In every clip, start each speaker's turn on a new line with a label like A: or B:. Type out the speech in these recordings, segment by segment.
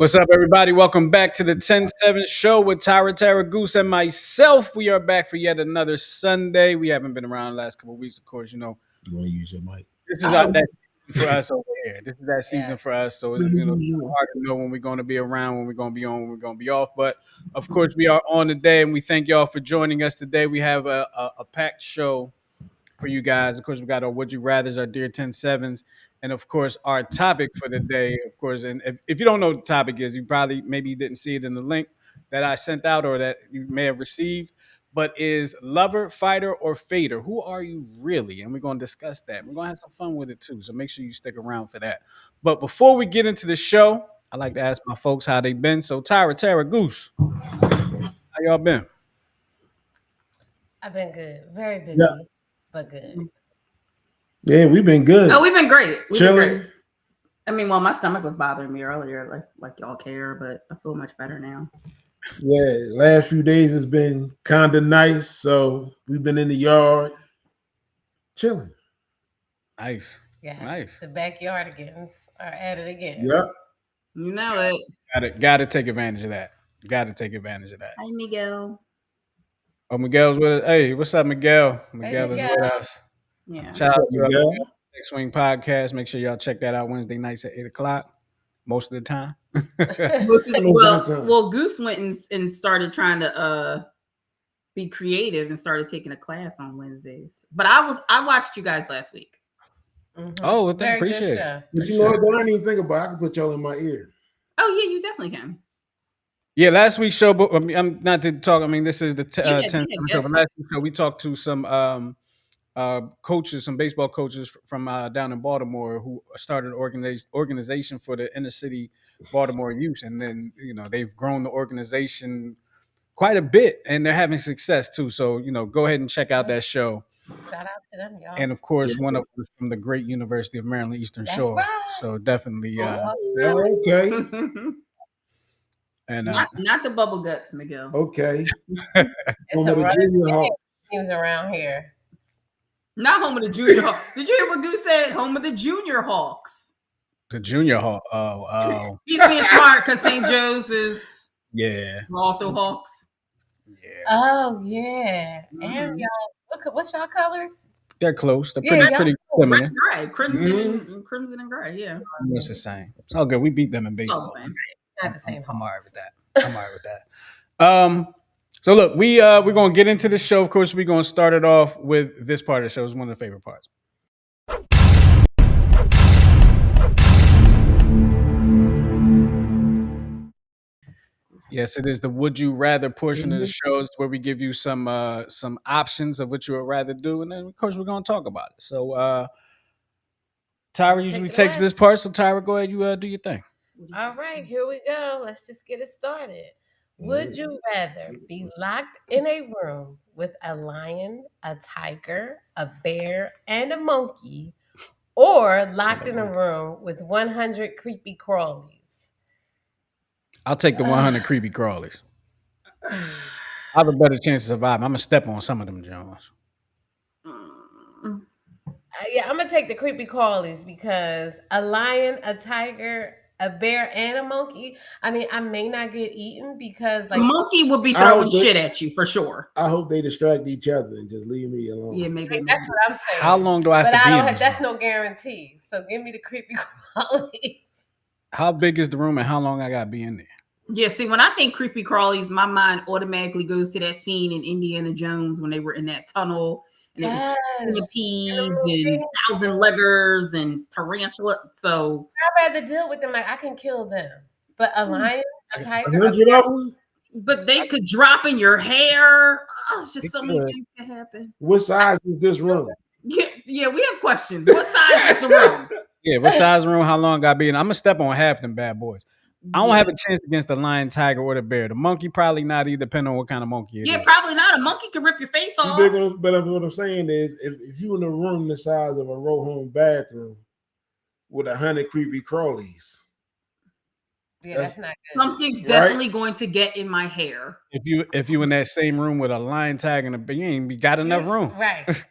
A: What's up, everybody? Welcome back to the 10-7 show with Tara Goose and myself. We are back for yet another Sunday. We haven't been around the last couple of weeks, of course. You
B: want to use your mic?
A: This is that season for us over here. This is that season for us. So it's hard to know when we're going to be around, when we're going to be on, when we're going to be off. But of course, we are on today, and we thank y'all for joining us today. We have a packed show for you guys. Of course, we got our Would You Rathers, our Dear 10-7s, and of course, our topic for the day, of course. And if you don't know what the topic is, you probably maybe you didn't see it in the link that I sent out or that you may have received, but is lover, fighter, or fader? Who are you really? And we're going to discuss that. We're going to have some fun with it too. So make sure you stick around for that. But before we get into the show, I like to ask my folks how they been. So Tara Goose, how y'all been?
C: I've been good. Very busy, but good.
B: Yeah, we've been good.
D: Oh, we've been great.
B: Chilling.
D: I mean, well, my stomach was bothering me earlier, like y'all care, but I feel much better now.
B: Yeah, last few days has been kind of nice, so we've been in the yard chilling.
A: Nice.
C: Yeah,
A: Nice.
C: The backyard again, or at it again.
B: Yep.
D: You know it.
A: Got to take advantage of that. Got to take advantage of that.
D: Hi, Miguel.
A: Oh, Miguel's with us. Hey, what's up, Miguel? Miguel is with us.
D: Yeah.
A: Shout out to
B: Miguel.
A: Next Swing Podcast. Make sure y'all check that out Wednesday nights at 8:00 most of the time.
D: well, Goose went and started trying to be creative and started taking a class on Wednesdays. But I watched you guys last week.
C: Mm-hmm.
A: Oh, well, appreciate it.
B: But you know what? I didn't even think about it. I can put y'all in my ear.
D: Oh yeah, you definitely can.
A: Yeah, last week's show, but I'm not to talk. I mean, this is the 10th show. But last week's show, we talked to some coaches, some baseball coaches from down in Baltimore who started an organization for the inner city Baltimore youth, and then they've grown the organization quite a bit, and they're having success too. So go ahead and check out that show.
C: Shout out to them, y'all.
A: And of course, one of them from the great University of Maryland Eastern Shore.
C: Right.
A: So definitely,
B: okay.
A: And
D: not the bubble guts, Miguel.
B: Okay.
C: It's a running teams around here.
D: Not home of the junior Hawks. Did you hear what Goose said? Home of the junior Hawks.
A: The junior Hawk. Oh.
D: He's being smart because St. Joe's is also Hawks.
A: Yeah.
C: Oh yeah. Mm-hmm. And y'all, what's y'all colors?
A: They're close. They're pretty similar.
D: Crimson and gray. Yeah.
A: It's the same. It's all good. We beat them in baseball.
C: Not the same.
A: I'm all right with that. So look, we're gonna get into the show. Of course, we're gonna start it off with this part of the show. It's one of the favorite parts. Yes, it is the Would You Rather portion of the show, where we give you some options of what you would rather do, and then of course we're gonna talk about it. So Tyra usually takes this part, so Tyra, go ahead, you do your thing.
C: All right, here we go. Let's just get it started. Would you rather be locked in a room with a lion, a tiger, a bear, and a monkey, or locked in a room with 100 creepy crawlies?
A: I'll take the 100 creepy crawlies. I have a better chance of surviving. I'm going to step on some of them, Jones.
C: Yeah, I'm going to take the creepy crawlies because a lion, a tiger, a bear, and a monkey. I mean, I may not get eaten because
D: a monkey would be throwing shit at you for sure.
B: I hope they distract each other and just leave me alone.
D: Yeah, maybe.
C: That's what I'm saying.
A: How long do I have to be in?
C: That's no guarantee. So give me the creepy crawlies.
A: How big is the room and how long I got to be in there?
D: Yeah, see, when I think creepy crawlies, my mind automatically goes to that scene in Indiana Jones when they were in that tunnel. And it was centipedes and 1,000 leggers and tarantula. So
C: I'd rather deal with them. Like I can kill them, but a lion, a tiger,
B: 100 of them.
D: But they could drop in your hair. Oh, it's just so many things can happen.
B: What size is this room?
D: Yeah, we have questions. What size is the room?
A: Yeah, what size room? How long I got to be in? I'm gonna step on half them bad boys. I don't have a chance against the lion, tiger, or the bear. The monkey probably not either, depending on what kind of monkey it is.
D: Probably not. A monkey can rip your face off.
B: But what I'm saying is, if you in a room the size of a row home bathroom with 100 creepy crawlies,
C: that's not good.
D: Something's definitely going to get in my hair.
A: If you in that same room with a lion, tiger, and a bear, you ain't got enough room.
C: Right.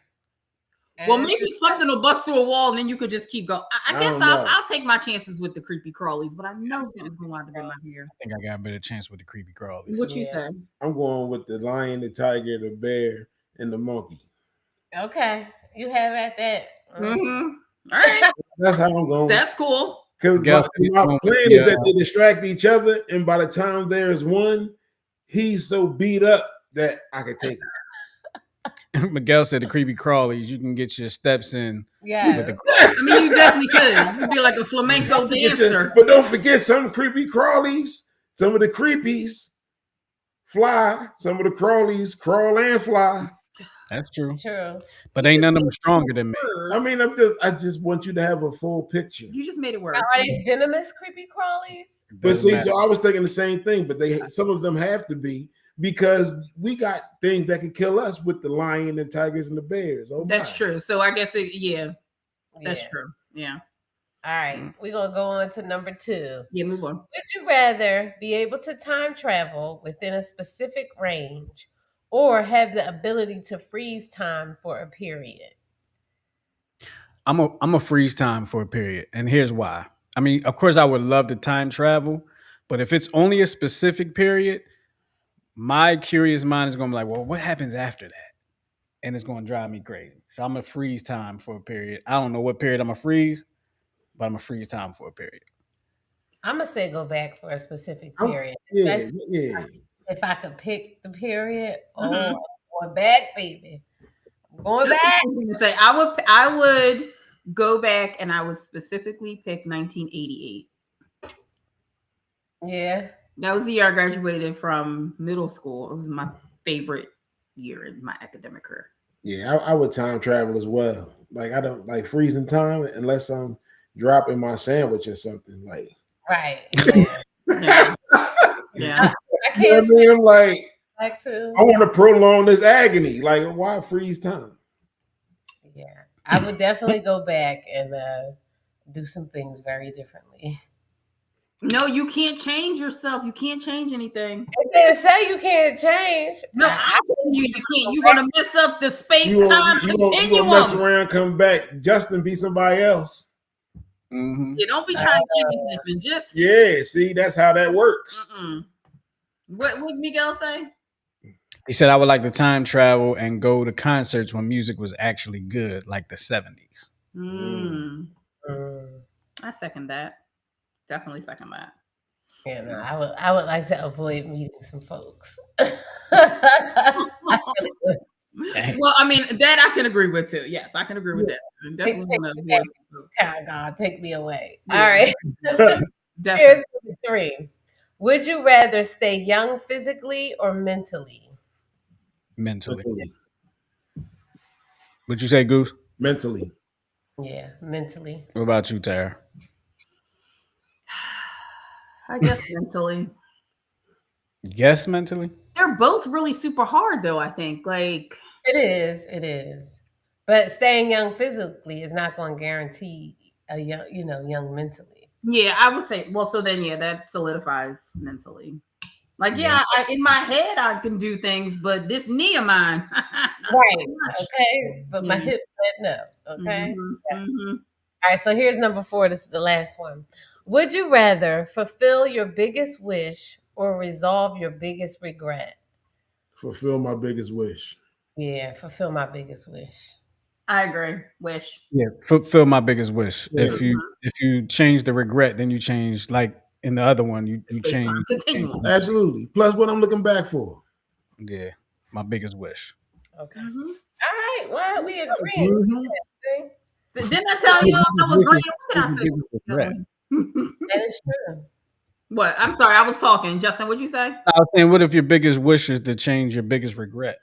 D: Well,
C: And
D: maybe something will bust through a wall, and then you could just keep going. I guess
B: don't
D: I'll,
B: know.
D: I'll take my chances with the creepy crawlies, but I know something's going to wind up in my hair.
A: I think I got a better chance with the creepy crawlies.
D: What you
C: Yeah.
D: say?
B: I'm going with the lion, the tiger, the bear, and the monkey.
C: Okay, you have at that.
D: Mm-hmm. All right,
B: That's how I'm going.
D: that's cool.
B: Because
A: Miguel
B: my,
A: said he's
B: my
A: going
B: plan
A: with the,
B: is that they distract each other, and by the time there's one, he's so beat up that I can take it.
A: Miguel said the creepy crawlies. You can get your steps in
C: Yeah.
A: with the.
D: I mean, you definitely could. You'd be like a flamenco dancer.
B: But don't forget some creepy crawlies. Some of the creepies fly. Some of the crawlies crawl and fly.
A: That's true.
C: True.
A: But ain't none of them stronger than me.
B: I mean, I just want you to have a full picture.
D: You just made it worse.
C: Are they venomous creepy crawlies?
B: But
A: Doesn't
B: see,
A: matter.
B: so I was thinking the same thing, but some of them have to be because we got things that could kill us with the lion, the tigers, and the bears. Oh,
D: That's
B: my.
D: true. So I guess that's
C: Yeah.
D: true. Yeah.
C: All right, we're gonna go on to number 2.
D: Yeah, move on.
C: Would you rather be able to time travel within a specific range or have the ability to freeze time for a period?
A: I'm a freeze time for a period, and here's why. I mean, of course, I would love to time travel, but if it's only a specific period, my curious mind is going to be like, well, what happens after that? And it's going to drive me crazy. So I'm a freeze time for a period. I don't know what period I'm gonna freeze, but I'm a freeze time for a period.
C: I'm gonna say go back for a specific
B: I'm-
C: period,
B: Yeah,
C: especially
B: yeah.
C: if I could pick the period. Oh,
D: Mhm.
C: I'm going back, baby. I'm going
D: That's what
C: back.
D: I was gonna say. I would go back and I would specifically pick 1988.
C: Yeah.
D: That was the year I graduated from middle school. It was my favorite year in my academic career.
B: Yeah, I would time travel as well. Like I don't like freezing time unless I'm dropping my sandwich or something. Like
C: Right. Yeah.
D: Yeah. Yeah.
C: I
B: you know
C: can't
B: what I mean? I'm like,
C: back to.
B: I want to prolong this agony. Like, why freeze time?
C: Yeah. I would definitely go back and do some things very differently.
D: No, you can't change yourself. You can't change anything.
C: It didn't say you can't change.
D: No, I'm telling you, you can't. You're gonna mess up the space-time
B: You gonna mess
D: continuum.
B: around, come back, Justin be somebody else.
A: Mm-hmm.
D: You don't be trying to change nothing. Just
B: Yeah, see, that's how that works.
D: Mm-mm. What would Miguel say?
A: He said I would like to time travel and go to concerts when music was actually good, like the 70s.
D: Mm.
C: Mm.
D: I second that. Definitely second that.
C: Yeah, no, I would like to avoid meeting some folks.
A: Dang.
D: Well, I mean, that I can agree with too. Yes, I can agree with that. I'm definitely
C: Take
D: gonna
C: me
D: avoid some folks.
C: God, God, take me away.
D: Yeah.
C: All right. Here's
D: Definitely.
C: number 3. Would you rather stay young physically or mentally?
A: Mentally.
B: Mentally.
A: What'd you say, Goose?
B: Mentally.
C: Yeah, mentally.
A: What about you, Tara?
D: I guess mentally.
A: Yes, mentally?
D: They're both really super hard though, I think. Like
C: It is. But staying young physically is not going to guarantee a young mentally.
D: yeah, I would say well, so then yeah, that solidifies mentally. Like,
A: Yeah.
D: in my head I can do things, but this knee of mine.
C: Right. Okay. But my
D: Yeah.
C: hips said no. Okay.
D: Mhm, mhm.
C: All right, so here's number 4. This is the last one. Would you rather fulfill your biggest wish or resolve your biggest regret?
B: Fulfill my biggest wish.
C: Yeah, fulfill my biggest wish.
D: I agree. Wish.
A: Yeah, fulfill my biggest wish.
B: Yeah.
A: If you change the regret, then you change like in the other one, you
D: Space-time
A: change.
D: continuum.
B: Absolutely. Plus what I'm looking back for.
A: Yeah, my biggest wish.
C: Okay.
D: Mhm.
C: All right. Well, we agree.
B: Mhm.
D: So didn't I tell you I was agreeing? What did I say?
A: Regret.
C: That is true.
D: What? I'm sorry, I was talking. Justin, what'd you say?
A: I was saying, what if your biggest wish is to change your biggest regret?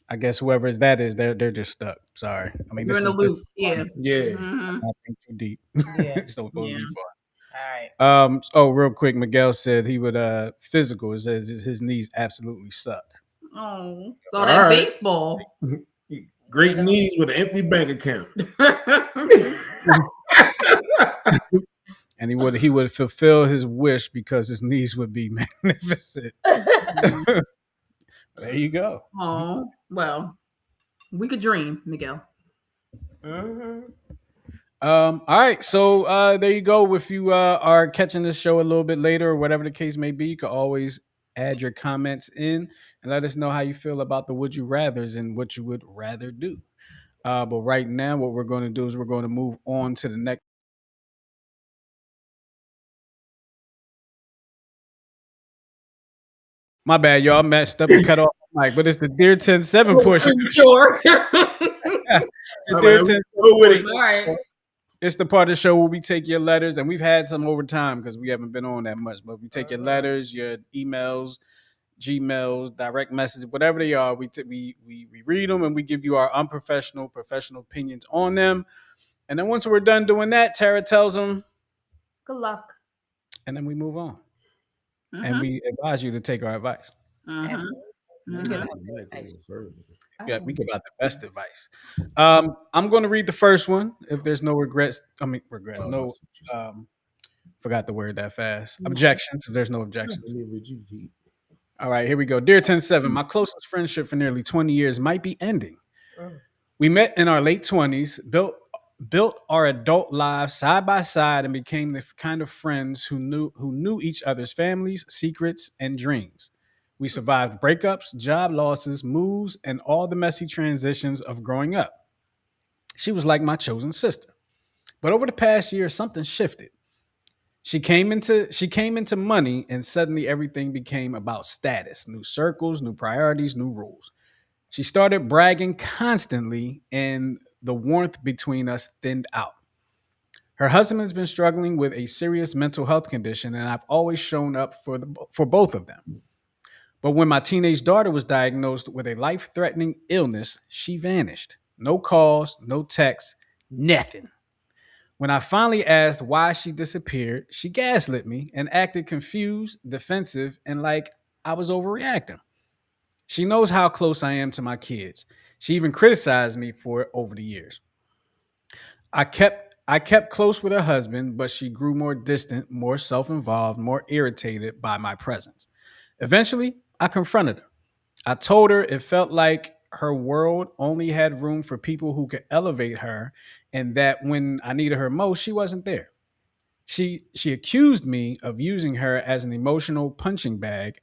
A: I guess whoever that is, they're just stuck. Sorry. I mean,
D: You're
A: this
D: in the
A: is
D: loop. Yeah.
B: Yeah.
D: Mhm.
A: not think too deep.
C: Yeah.
A: So go
D: Yeah.
A: be far.
C: All right.
A: Oh, real quick, Miguel said he would physical. It says his knees absolutely suck.
D: Oh, so
B: All
D: that
B: right.
D: baseball.
B: Great knees with an empty bank account.
A: And he would fulfill his wish because his knees would be magnificent. There you go.
D: Oh, well, we could dream, Miguel.
C: Mm-hmm.
A: All right, so there you go. If you are catching this show a little bit later or whatever the case may be, you can always add your comments in and let us know how you feel about the would you rather's and what you would rather do. But right now, what we're going to do is we're going to move on to the next. My bad, y'all messed up and cut off the mic, but it's the Dear 10-7 portion.
D: Sure.
A: The
B: I'm
A: Dear
B: like,
A: 10-7
B: go with it.
D: All right.
A: It's the part of the show where we take your letters, and we've had some overtime because we haven't been on that much. But we take your letters, your emails, Gmails, direct messages, whatever they are. We read them and we give you our unprofessional, professional opinions on them. And then once we're done doing that, Tara tells them,
D: Good luck.
A: and then we move on. And
D: Mm-hmm.
A: we advise you to take our advice.
D: Mm-hmm.
C: Absolutely. You
D: Mm-hmm.
C: give
B: I
C: out
B: might
C: good
B: go
C: advice.
B: further.
A: Yeah, we
C: Oh.
A: give out the best advice. I'm going to read the first one. If there's no regrets, regrets,
B: Oh, I
A: no,
B: see what you're saying.
A: forgot the word that fast.
D: Mhm.
A: Objections. If there's no
B: I
A: objections.
B: believe what you eat.
A: All right, here we go. Dear 10-7, my closest friendship for nearly 20 years might be ending.
C: Mm.
A: We met in our late 20s, built our adult lives side by side, and became the kind of friends who knew each other's families, secrets, and dreams. We survived breakups, job losses, moves, and all the messy transitions of growing up. She was like my chosen sister. But over the past year, something shifted. She came into money, and suddenly everything became about status, new circles, new priorities, new rules. She started bragging constantly, and the warmth between us thinned out. Her husband has been struggling with a serious mental health condition, and I've always shown up for both of them. But when my teenage daughter was diagnosed with a life-threatening illness, she vanished. No calls, no texts, nothing. When I finally asked why she disappeared, she gaslit me and acted confused, defensive, and like I was overreacting. She knows how close I am to my kids. She even criticized me for it over the years. I kept close with her husband, but she grew more distant, more self-involved, more irritated by my presence. Eventually, I confronted her. I told her it felt like her world only had room for people who could elevate her, and that when I needed her most, she wasn't there. She accused me of using her as an emotional punching bag.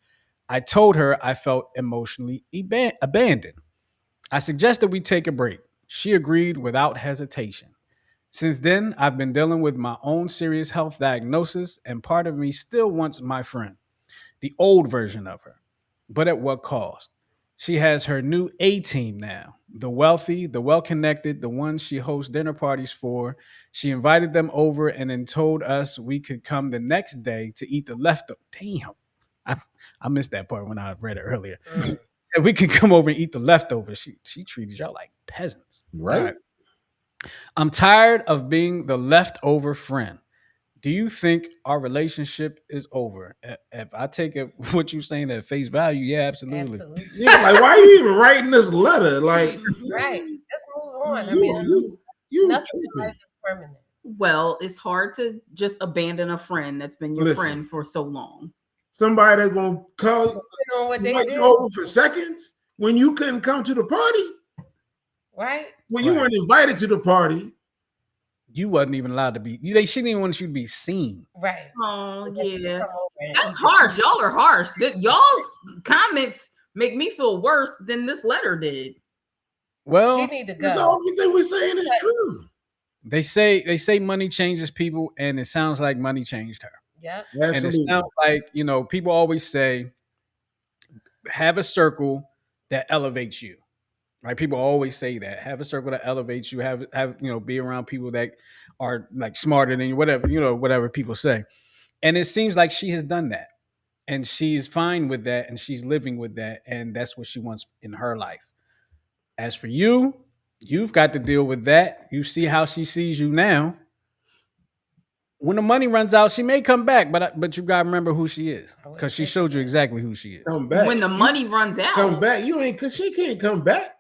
A: I told her I felt emotionally abandoned. I suggested we take a break. She agreed without hesitation. Since then, I've been dealing with my own serious health diagnosis, and part of me still wants my friend, the old version of her. But at what cost? She has her new A team now, the wealthy, the well connected, the ones she hosts dinner parties for. She invited them over and then told us we could come the next day to eat the leftover. Damn. I, I missed that part when I read it earlier.
C: Mm.
A: Said we could come over and eat the leftovers. She treated y'all like peasants. All
B: Right?
A: right. I'm tired of being the leftover friend. Do you think our relationship is over? If I take it what you're saying at face value, yeah, absolutely.
C: Absolutely.
B: Yeah, like why are you even writing this letter? Like
C: Right. Let's move on. I
B: you
C: mean,
B: you
C: nothing in
B: tripping.
C: life is permanent.
D: Well, it's hard to just abandon a friend that's been your
B: Listen.
D: friend for so long.
B: Somebody that's gonna call
C: Depending on what they
B: invite
C: did,
B: you over for seconds when you couldn't come to the party,
C: right?
B: when you
A: Right.
B: weren't invited to the party.
A: You wasn't even allowed to be. She didn't even want you to be seen.
C: Right.
D: Oh,
C: But you
D: yeah.
C: come over and-
D: That's harsh. Y'all are harsh. Y'all's comments make me feel worse than this letter did.
C: She
A: Well,
C: need to
B: That's
C: go.
B: all everything we're saying is true.
A: they say money changes people, and it sounds like money changed her.
C: Yep.
A: And it
B: Absolutely.
A: sounds like, people always say, have a circle that elevates you. Right? People always say that. Have a circle that elevates you. Have be around people that are like smarter than you, whatever people say. And it seems like she has done that. And she's fine with that, and she's living with that, and that's what she wants in her life. As for you, you've got to deal with that. You see how she sees you now. When the money runs out, she may come back, but you gotta remember who she is,
C: I would
A: because she
C: say
A: showed you exactly who she is.
B: Come back.
D: When the
B: You
D: money runs out.
B: come back. You ain't cause she can't come back.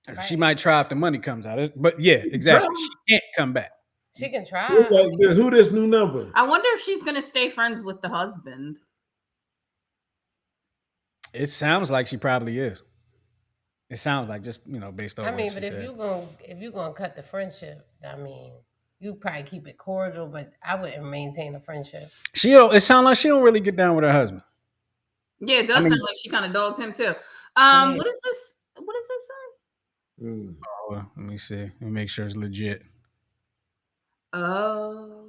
A: She
C: Right.
A: might try if the money comes out, but yeah, exactly. She can't come back.
C: She can try.
B: Who this new number?
D: I wonder if she's going to stay friends with the husband.
A: It sounds like she probably is. It sounds like just based
C: I
A: on what
C: mean,
A: she
C: but
A: said.
C: if you gonna cut the friendship, I mean, you probably keep it cordial, but I wouldn't maintain a friendship.
A: It sounds like she don't really get down with her husband.
D: Yeah, it
A: I
D: does sound
A: mean,
D: like she kind of dogged him too.
C: Yeah.
D: What is this? What is this song?
B: Mm.
A: let me see. Let me make sure it's legit.
D: Oh,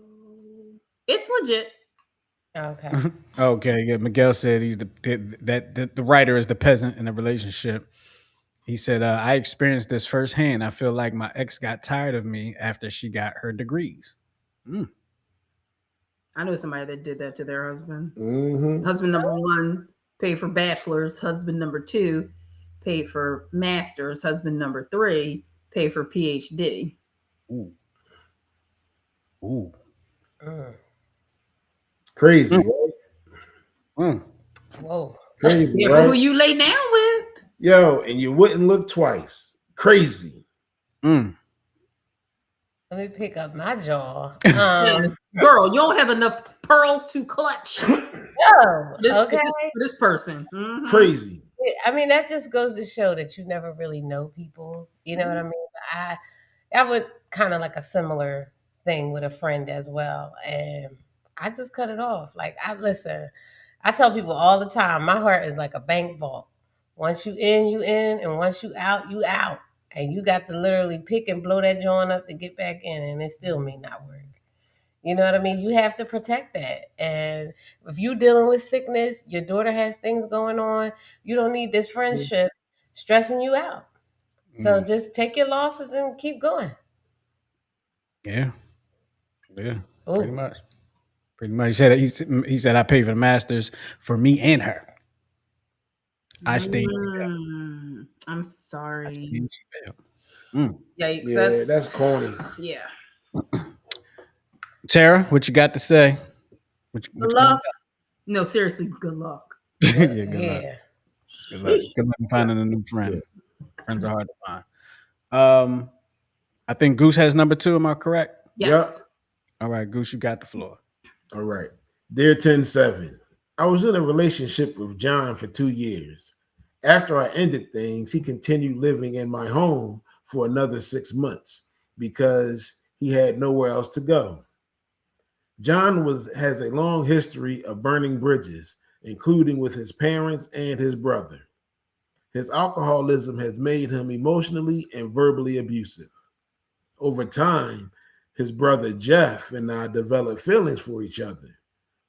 D: it's legit.
C: Okay.
A: Okay, yeah. Miguel said he's the writer is the peasant in the relationship. He said, "I experienced this firsthand. I feel like my ex got tired of me after she got her degrees." Mm.
D: I know somebody that did that to their husband.
B: Mm-hmm.
D: Husband number one paid for bachelor's. Husband number two paid for master's. Husband number three paid for PhD.
A: Ooh, ooh,
C: Mm.
B: Crazy,
A: mm,
B: right?
A: mm,
C: Whoa.
B: Crazy,
D: Yeah, who
B: right?
D: you lay down with?
B: Yo, and you wouldn't look twice. Crazy.
A: mm.
C: Let me pick up my jaw.
D: Yeah. Girl, you don't have enough pearls to clutch
C: Oh, okay.
D: for this person. Mhm.
B: Crazy.
C: I mean, that just goes to show that you never really know people. You know what I mean? But I would kind of like a similar thing with a friend as well, and I just cut it off. Like I listen, I tell people all the time, my heart is like a bank vault. Once you in, and once you out, you out, and you got to literally pick and blow that joint up to get back in, and it still may not work. You know what I mean? You have to protect that. And if you're dealing with sickness, your daughter has things going on, you don't need this friendship stressing you out. So
A: Mm.
C: just take your losses and keep going.
A: Yeah, yeah, pretty
C: Oh,
A: much. Pretty much. He said I paid for the masters for me and her. I stayed.
D: I'm
A: I
D: sorry.
A: stayed. She bailed. Mm.
D: Yikes.
B: Yeah, that's corny.
D: Yeah.
A: Tara, what you got to say? What
D: Good
A: you gonna
D: luck. No, seriously, good luck.
A: do? Yeah, good luck.
C: yeah.
A: Good luck.
B: Sheesh.
A: Good luck in finding a new
B: Yeah.
A: friend. Friends are hard to find. I think Goose has number 2. Am I correct?
D: Yes.
B: Yep.
A: All right, Goose, you got the floor.
B: All right. Dear 107, I was in a relationship with John for 2 years. After I ended things, he continued living in my home for another 6 months because he had nowhere else to go. John has a long history of burning bridges, including with his parents and his brother. His alcoholism has made him emotionally and verbally abusive. Over time, his brother Jeff and I developed feelings for each other.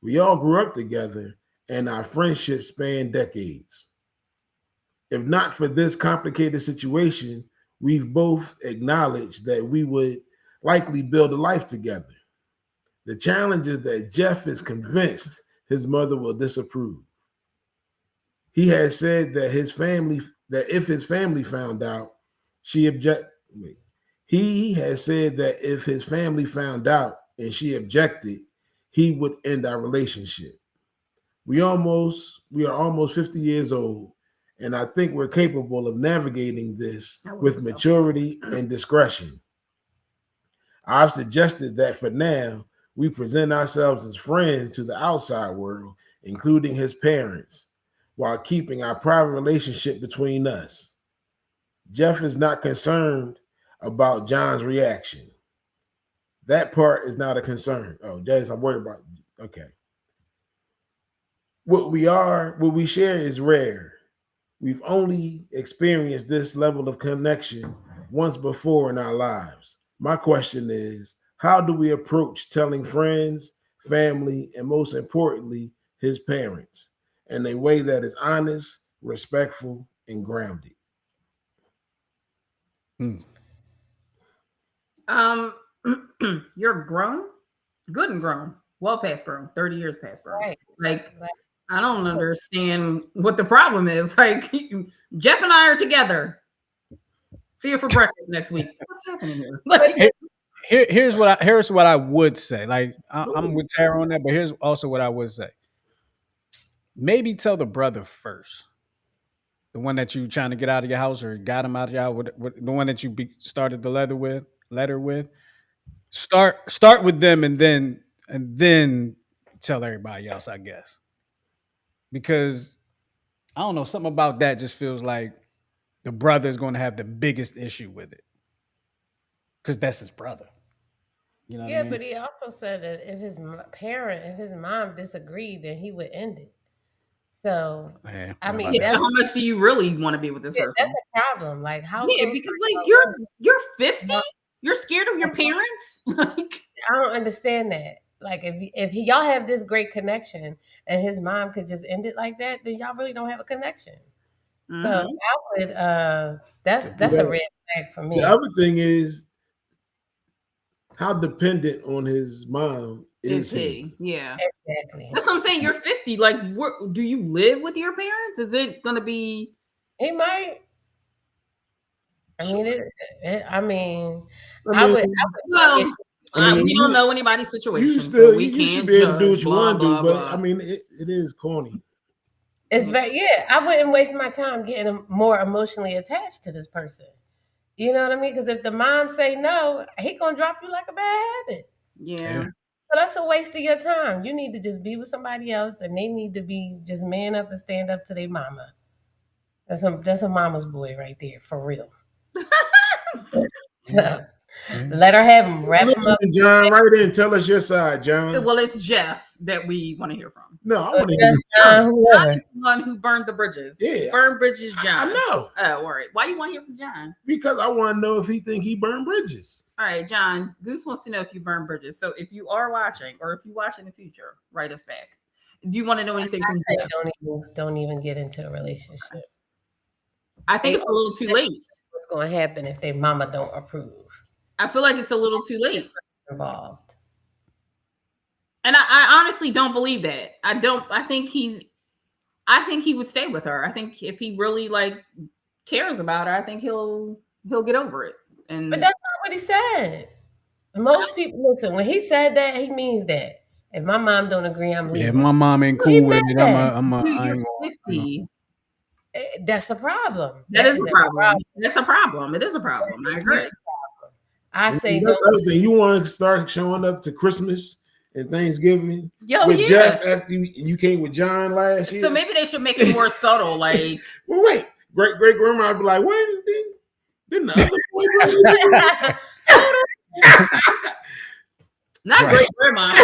B: We all grew up together, and our friendship spanned decades. If not for this complicated situation, we've both acknowledged that we would likely build a life together. The challenge is that Jeff is convinced his mother will disapprove. He has said that if his family found out, she object. Wait. He has said that if his family found out and she objected, he would end our relationship. We are almost 50 years old, and I think we're capable of navigating this with maturity and discretion. I've suggested that for now, we present ourselves as friends to the outside world, including his parents, while keeping our private relationship between us. Jeff is not concerned about John's reaction. That part is not a concern. Oh, Jazz, I'm worried about. Okay. What we share is rare. We've only experienced this level of connection once before in our lives. My question is, how do we approach telling friends, family, and most importantly, his parents in a way that is honest, respectful, and grounded?
A: Mm.
D: You're grown, good and grown, well past grown, 30 years past grown.
C: Right.
D: Like,
C: Right.
D: I don't understand what the problem is. Like, Jeff and I are together. See you for breakfast next week. What's happening here? Like,
A: Here's what I would say. Like I'm with Tara on that, but here's also what I would say. Maybe tell the brother first, the one that you trying to get out of your house or got him out of your house, the one that you started the letter with. Start with them and then tell everybody else, I guess, because I don't know, something about that just feels like the brother is going to have the biggest issue with it because that's his brother. You know what I
C: Yeah,
A: mean?
C: but he also said that if his mom disagreed, then he would end it. So,
A: Yeah,
C: I
A: well,
C: mean,
D: Yeah, so how much do you really want to be with this
C: that's
D: person?
C: a problem. Like, how
D: Yeah,
C: close
D: because
C: are
D: like
C: you?
D: you're 50,
C: Well,
D: you're scared of your parents. Like,
C: I don't understand that. Like, y'all have this great connection, and his mom could just end it like that, then y'all really don't have a connection. So
D: mhm.
C: I would that's a
B: The,
C: red flag for
B: the
C: me.
B: other thing is how dependent on his mom
D: Is
B: is he?
D: he? Yeah.
C: Exactly.
D: That's what I'm saying. You're 50. Like, do you live with your parents? Is it gonna be?
C: He might. I
B: So,
C: mean, I mean,
B: I mean,
C: I would get
D: Well,
B: I mean,
D: we don't know anybody's
B: you
D: situation, so
B: still
D: we
B: you should
D: can't
B: be able to do
D: judge.
B: what you
D: Blah
B: want to do,
D: blah
B: but I
D: blah.
B: mean, it is corny.
C: It's
D: Yeah.
C: very yeah. I wouldn't waste my time getting more emotionally attached to this person. You know what I mean? Because if the mom say no, he gonna drop you like a bad habit.
D: Yeah.
A: yeah.
C: So that's a waste of your time. You need to just be with somebody else, and they need to be just man up and stand up to their mama. That's a mama's boy right there for real. So
A: Yeah.
C: let her have him, wrap him
B: Listen,
C: up.
B: John, right in. Tell us your side, John.
D: Well, it's Jeff that we want to hear from.
B: No, I
C: Or
B: want to hear
C: just,
B: John.
D: John
C: whoever.
D: is the one who burned the bridges.
B: Yeah,
D: Burn bridges,
B: I
D: John.
B: know
D: Oh, all right. Why you want to hear from John?
B: because I want to know if he think he burned bridges.
D: All right, John. Goose wants to know if you burn bridges. So if you are watching, or if you watch in the future, write us back. Do you want to know anything from
C: Say
D: Jeff?
C: don't even get into a relationship.
D: I think
C: They
D: it's a little too late.
C: what's going to happen if their mama don't approve
D: I feel like it's a little too late.
C: involved.
D: And I honestly don't believe that. I don't. I think he would stay with her. I think if he really like cares about her, I think he'll get over it. And
C: But that's not what he said. Most people listen when he said that he means that. If my mom don't agree, I'm
A: Yeah,
C: leaving.
A: my mom ain't
C: He
A: cool with
C: meant
A: it.
C: that.
D: dude,
A: I
D: you're
A: ain't gonna.
D: 50.
C: That's a problem.
D: That is
C: Is
D: a
C: a
D: problem.
C: problem.
D: That's a problem. It is a problem. I
C: That's
D: agree.
C: I
B: And
C: say
B: that's
C: don't.
B: the other thing. You want to start showing up to Christmas and Thanksgiving
D: Yo,
B: with
D: yeah.
B: Jeff after you came with John last year.
D: So maybe they should make it more subtle. Like,
B: Well, wait, great grandma would be like, when didn't the other boy bring you?
C: Hold
D: not
A: Right.
D: great grandma.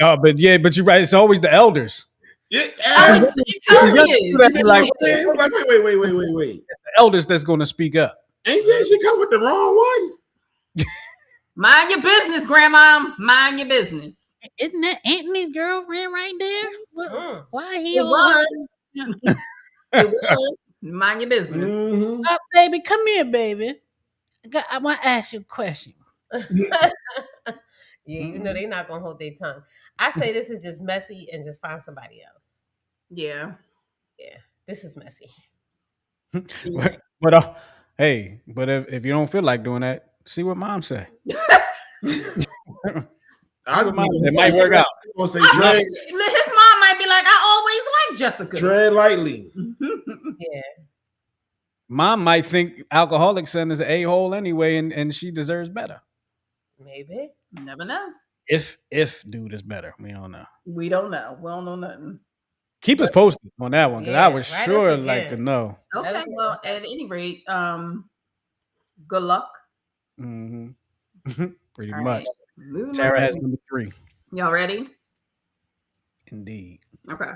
A: Oh, but yeah, but you're right. It's always the elders.
B: Yeah,
D: It totally is.
A: Like
B: wait.
A: the elders that's going to speak up.
B: Ain't then she come with the wrong one?
D: Mind your business, grandma. Mind your business.
E: Isn't that Anthony's girlfriend right there?
C: on.
E: Why he
D: It
E: on her?
D: was. It was. Mind your business.
B: Mm-hmm.
E: Baby, come here, baby. I want to ask you a question.
C: Yeah, you know they're not gonna hold their tongue. I say this is just messy and just find somebody else.
D: Yeah.
C: Yeah, this is messy.
A: But hey, but if you don't feel like doing that, see what mom say. It might work out.
B: Gonna say
D: His
B: tread,
D: mom might be like, I always liked Jessica.
B: tread lightly.
C: Yeah,
A: Mom might think Alcoholic Son is an a-hole anyway, and she deserves better.
C: maybe.
D: Never know.
A: If dude is better, we don't know.
D: We don't know. We don't know nothing.
A: Keep us posted on that one because I
C: Yeah,
A: would
C: write us
A: sure like to
C: again.
A: know.
C: Let
D: Okay.
C: us know.
D: Well, at any rate, good luck.
A: hmm Pretty
D: All
A: much.
D: right. Moving
A: Tara
D: on.
A: has number 3.
D: Y'all ready?
A: Indeed.
D: Okay.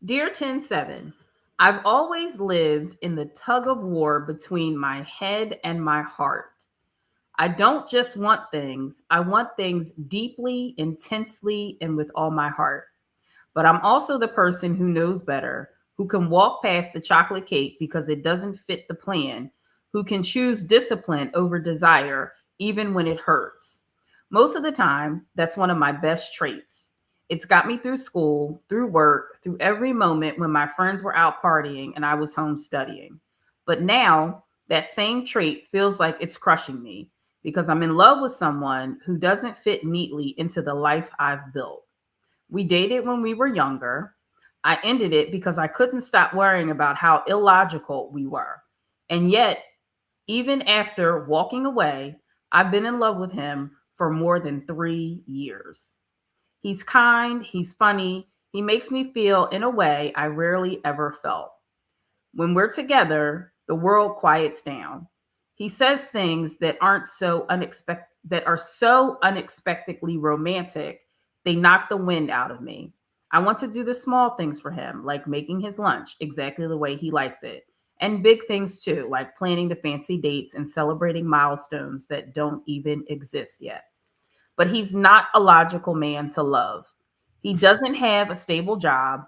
D: Dear 107, I've always lived in the tug of war between my head and my heart. I don't just want things, I want things deeply, intensely, and with all my heart. But I'm also the person who knows better, who can walk past the chocolate cake because it doesn't fit the plan, who can choose discipline over desire, even when it hurts. Most of the time, that's one of my best traits. It's got me through school, through work, through every moment when my friends were out partying and I was home studying. But now, that same trait feels like it's crushing me because I'm in love with someone who doesn't fit neatly into the life I've built. We dated when we were younger. I ended it because I couldn't stop worrying about how illogical we were. And yet, even after walking away, I've been in love with him for more than 3 years. He's kind, he's funny, he makes me feel in a way I rarely ever felt. When we're together, the world quiets down. He says things that aren't so unexpectedly romantic, they knock the wind out of me. I want to do the small things for him, like making his lunch exactly the way he likes it. And big things too, like planning the fancy dates and celebrating milestones that don't even exist yet. But he's not a logical man to love. He doesn't have a stable job.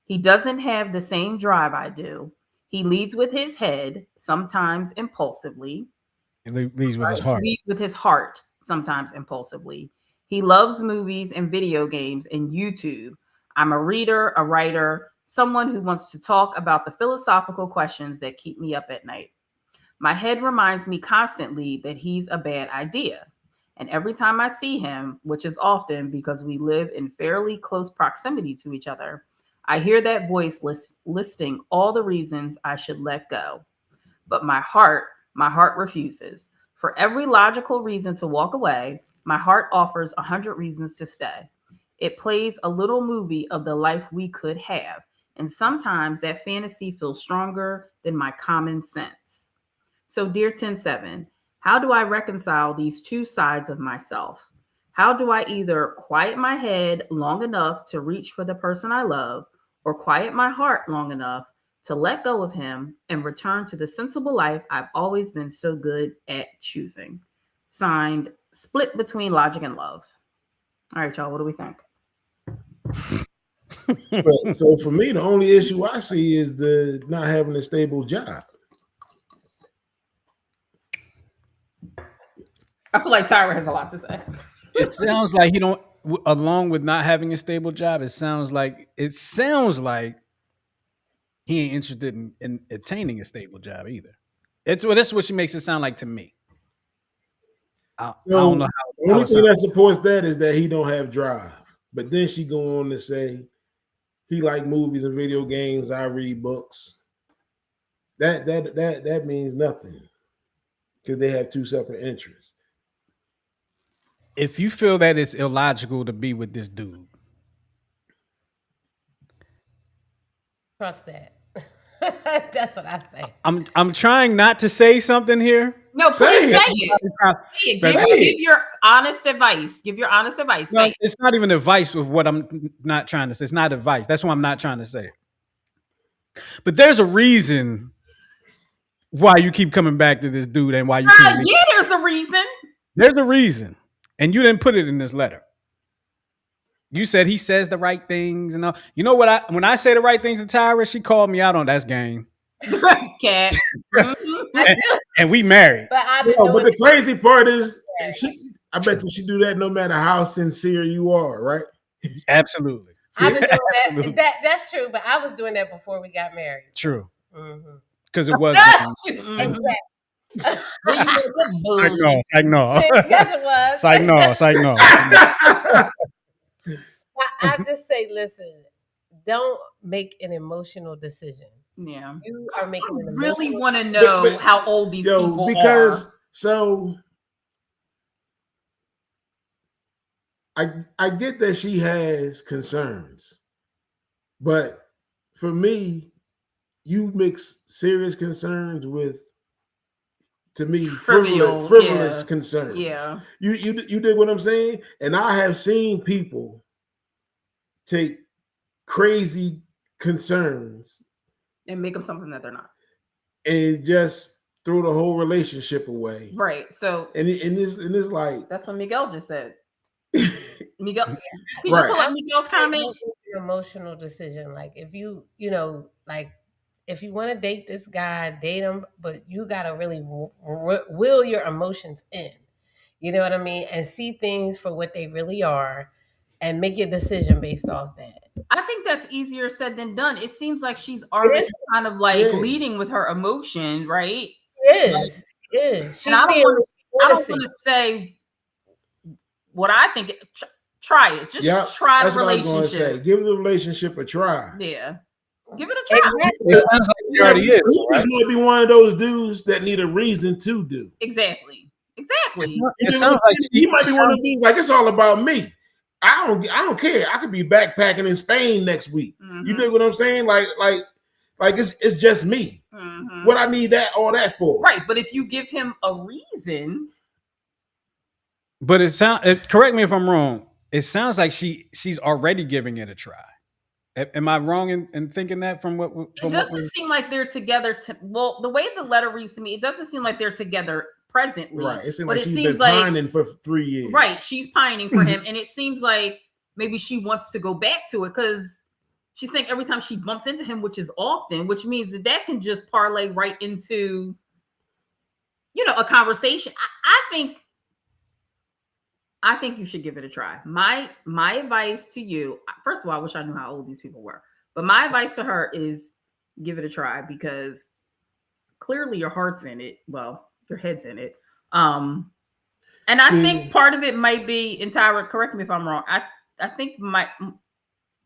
D: He doesn't have the same drive I do. He leads with his head, sometimes impulsively.
A: It leads with his heart.
D: Leads with his heart, sometimes impulsively. He loves movies and video games and YouTube. I'm a reader, a writer, someone who wants to talk about the philosophical questions that keep me up at night. My head reminds me constantly that he's a bad idea. And every time I see him, which is often because we live in fairly close proximity to each other, I hear that voice listing all the reasons I should let go. But my heart refuses. For every logical reason to walk away, my heart offers 100 reasons to stay. It plays a little movie of the life we could have. And sometimes that fantasy feels stronger than my common sense. So, dear 107, how do I reconcile these two sides of myself? How do I either quiet my head long enough to reach for the person I love, or quiet my heart long enough to let go of him and return to the sensible life I've always been so good at choosing? Signed, Split Between Logic and Love. All right, y'all, what do we think?
B: So for me, the only issue I see is the not having a stable job.
D: I feel like Tyra has a lot to say.
A: It sounds like he don't. Along with not having a stable job, it sounds like he ain't interested in attaining a stable job either. That's what she makes it sound like to me. I don't know how.
B: The only thing that supports that is that he don't have drive. But then she go on to say he like movies and video games. I read books. That means nothing because they have two separate interests.
A: If you feel that it's illogical to be with this dude,
C: Trust that. That's what I say.
A: I'm trying not to say something here.
D: No, please say it. Give your honest advice. Give your honest advice.
A: No, it's not even advice with what I'm not trying to say. It's not advice. That's why I'm not trying to say it. But there's a reason why you keep coming back to this dude and why you keep
D: yeah, there's a reason.
A: There's a reason. And you didn't put it in this letter. You said he says the right things and all. You know what? When I say the right things to Tyra, she called me out on that's game.
D: Cat.
A: And we married.
C: But
B: but the crazy part is, I bet you she do that no matter how sincere you are, right?
A: Absolutely.
C: I've been doing that. That's true, but I was doing that before we got married.
A: True. Because it was.
C: Exactly.
A: I know.
C: Yes, it was.
A: I know.
C: I just say, listen, don't make an emotional decision.
D: Yeah.
C: You are making an
D: really want to know how old these people
B: because
D: are.
B: So I get that she has concerns, but for me, you mix serious concerns with, to me, frivolous concerns.
D: Yeah.
B: You dig what I'm saying? And I have seen people take crazy concerns
D: and make them something that they're not,
B: and just throw the whole relationship away.
D: Right. So
B: and it's like,
D: that's what Miguel just said. Miguel,
C: right.
D: Pull up Miguel's comment.
C: An emotional decision, like if you want to date this guy, date him, but you gotta really will your emotions in. You know what I mean? And see things for what they really are, and make your decision based off that.
D: I think that's easier said than done. It seems like she's already kind of like leading with her emotion, right?
C: It is.
D: And I don't want to say what I think. Try it. Just try the relationship.
B: Give the relationship a try.
D: Yeah. Give it a try.
A: It sounds like he already is.
B: Right? He might be one of those dudes that need a reason to do.
D: Exactly.
A: It sounds like
B: he might be one of these, like, it's all about me. I don't care. I could be backpacking in Spain next week. Mm-hmm. You dig what I'm saying? Like Like it's just me. What I need all that for?
D: Right, but if you give him a reason,
A: But correct me if I'm wrong. It sounds like she's already giving it a try. Am I wrong in thinking that
D: it doesn't seem like they're together. Well, the way the letter reads to me, it doesn't seem like they're together presently.
B: Right. It seems
D: but
B: like
D: it
B: she's
D: seems
B: been
D: like
B: pining for 3 years.
D: Right. She's pining for him. And it seems like maybe she wants to go back to it because she's saying every time she bumps into him, which is often, which means that can just parlay right into, a conversation. I think you should give it a try. My advice to you, first of all, I wish I knew how old these people were, but my advice to her is give it a try because clearly your heart's in it. Well, your head's in it. And I think part of it might be, and Tyra, correct me if I'm wrong. I think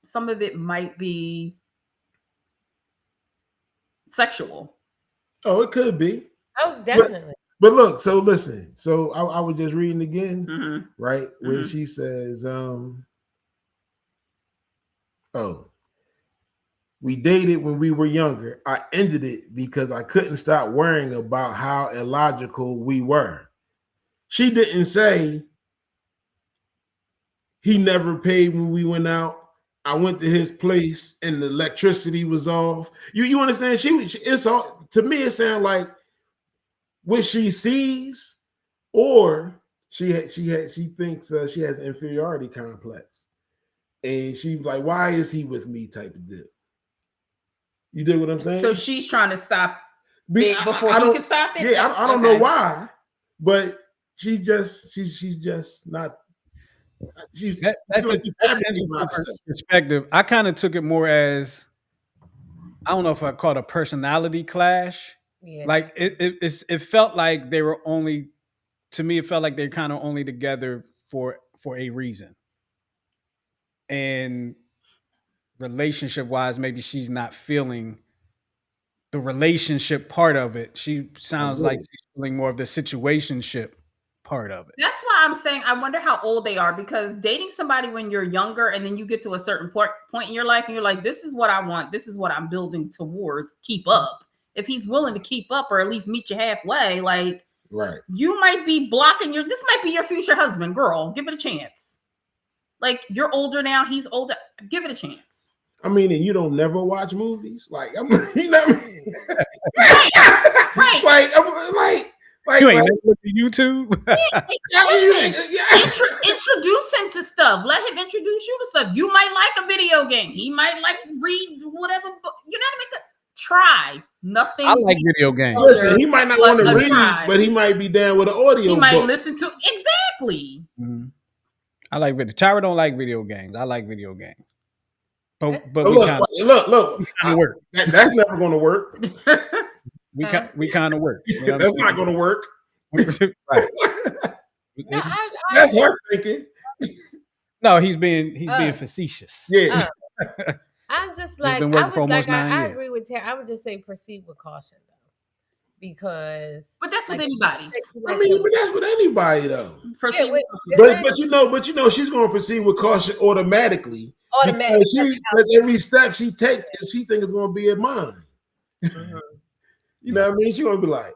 D: some of it might be sexual.
B: Oh, it could be.
C: Oh, definitely.
B: But look, so listen. So I was just reading again, right? Where she says, we dated when we were younger. I ended it because I couldn't stop worrying about how illogical we were. She didn't say he never paid when we went out. I went to his place and the electricity was off. You understand? It's all, to me, it sounds like what she sees, or she thinks she has an inferiority complex, and she's like, "Why is he with me?" type of deal. You dig what I'm saying?
D: So she's trying to stop it before he can stop it.
B: Yeah, I don't know why, but she's just not.
A: That's the perspective. I kind of took it more as, I don't know if I call it a personality clash. Yeah. Like it felt like they were only, to me, it felt like they're kind of only together for a reason. And relationship wise, maybe she's not feeling the relationship part of it. She sounds like she's feeling more of the situationship part of it.
D: That's why I'm saying I wonder how old they are, because dating somebody when you're younger and then you get to a certain point in your life and you're like, this is what I want, this is what I'm building towards, keep up. If he's willing to keep up or at least meet you halfway, like,
B: right,
D: you might be blocking this might be your future husband. Girl, give it a chance. Like, you're older now, he's older, give it a chance.
B: I mean, and you don't never watch movies, like, you know what I mean?
D: right.
B: Like,
A: you ain't look at YouTube.
D: Introduce him to stuff. Let him introduce you to stuff. You might like a video game. He might like read whatever book. You know what I mean? Try nothing.
A: I like video games.
B: Listen, he might not want to read, but he might be down with an audio.
D: He might listen to exactly.
A: Mm-hmm. I like video. Tyra don't like video games. I like video games. But
B: look, kind of work. That's never going to work.
A: We kind of work. You know
B: that's not going to work.
A: Right.
B: That's her thinking.
A: No, he's being facetious.
B: Yeah.
C: I'm just like, I agree with Terry. I would just say proceed with caution, though, because.
D: But that's with anybody.
B: I mean, but that's with anybody, though.
D: Proceed.
B: But you know, she's going to proceed with caution automatically. Because every step she takes, she thinks it's going to be in mine. Mm-hmm. You know what I mean? She's going to be like,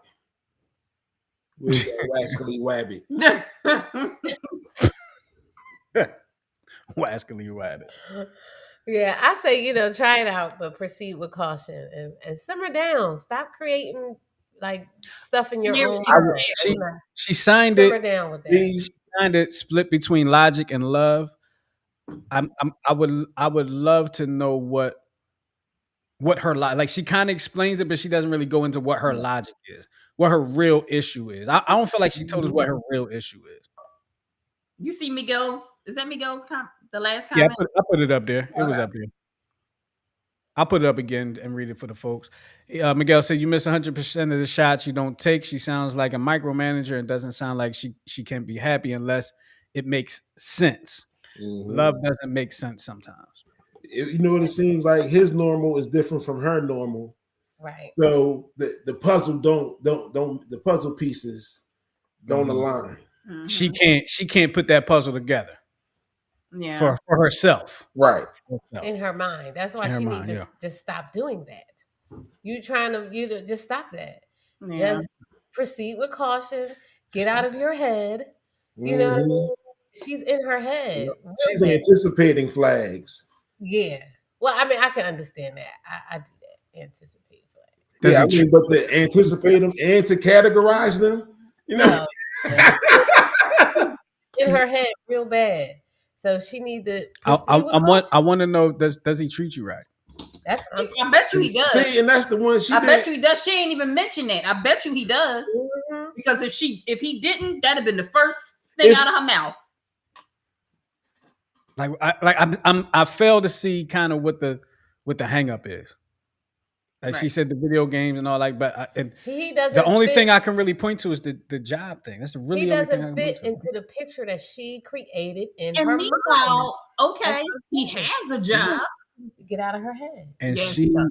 B: "Where's that rascally wabbit?"
A: Wascally wabbit.
C: Yeah, I say, try it out, but proceed with caution and simmer down. Stop creating like stuff in your own.
A: She signed
C: simmer
A: it.
C: Down with that.
A: She signed it split between logic and love. I would love to know what her like. She kind of explains it, but she doesn't really go into what her logic is, what her real issue is. I don't feel like she told us what her real issue is.
D: You see Miguel's? Is that Miguel's the last comment?
A: Yeah, I put it up there. It was up there. I'll put it up again and read it for the folks. Miguel said, "You miss 100% of the shots you don't take. She sounds like a micromanager and doesn't sound like she can be happy unless it makes sense. Mm-hmm. Love doesn't make sense sometimes."
B: You know what it seems like? His normal is different from her normal.
C: Right.
B: So the puzzle the puzzle pieces don't align.
A: Mm-hmm. She can't put that puzzle together.
D: Yeah.
A: For herself.
B: Right.
C: In her mind. That's why she needs to just stop doing that. You trying to just stop that.
D: Yeah.
C: Just proceed with caution. Get
A: Just
C: out
A: stop.
C: of your head. You know what I
B: Mhm.
C: mean? She's in her head
B: Yep.
C: real
B: She's
C: bad.
B: anticipating flags.
C: Yeah. Well, I mean, I can understand that. I do that. Anticipate flag.
A: Does
B: Yeah, I
A: he
B: mean,
A: treat
B: but to anticipate them and to categorize them, you know.
C: Oh, yeah. In her head real bad. So she need to proceed with
A: I
C: caution.
A: want to know, does he treat you right?
C: That's what I'm
D: I bet you he does.
B: See, and that's the one she
D: I bet
B: did.
D: you he does. She ain't even mentioned that. I bet you he does.
C: Mhm.
D: Because if he didn't, that'd have been the first thing
B: If
D: out of her mouth.
A: I fail to see kind of what the hang up is. Like she
D: Right.
A: said, the video games and all like, but
C: He
A: the
C: doesn't
A: only
C: fit.
A: thing I can really point to is the job thing. That's the
C: He
A: really only thing I
C: doesn't
A: can point
C: fit
A: to.
C: into the picture that she created in
D: And
C: her mind.
D: meanwhile,
C: That's
D: okay,
C: what
D: he
C: I'm saying.
D: has a job.
C: Get out of her head.
A: And
D: Yes, he
A: she
D: does.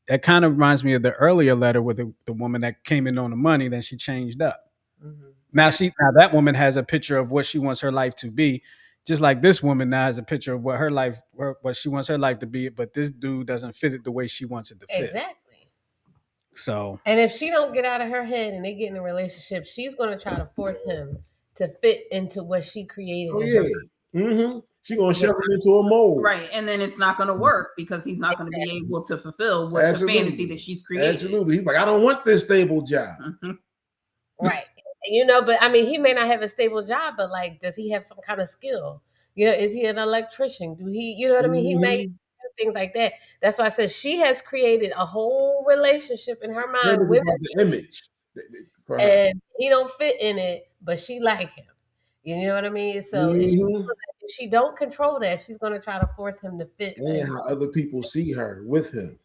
A: that kind of reminds me of the earlier letter with the woman that came in on the money, then she changed up.
C: Mhm.
A: Now
D: Yeah.
A: now that woman has a picture of what she wants her life to be, just like this woman now has a picture of what she wants her life to be, but this dude doesn't fit it the way she wants it to fit.
C: Exactly.
A: So
C: And if she don't get out of her head and they get in a relationship, she's going to try to force him to fit into what she created
B: oh
C: in her
B: yeah, she gonna
C: mind.
B: shove him into a mold.
D: Right. And then it's not going to work because he's not going to be able to fulfill what the fantasy that she's created.
B: Absolutely. He's like, I don't want this stable job.
D: Mhm.
C: Right. But I mean, he may not have a stable job, but like, does he have some kind of skill? Is he an electrician? Do he, you know what I mean? He may
B: Mhm.
C: do things like that. That's why I said she has created a whole relationship in her
B: Then
C: mind
B: it's
C: with
B: about the
C: him,
B: image for her.
C: and he don't fit in it, but she like him. You know what I mean? So
B: Mhm.
C: if she don't control that, she's going to try to force him to fit
B: And
C: in.
B: how other people see her with him.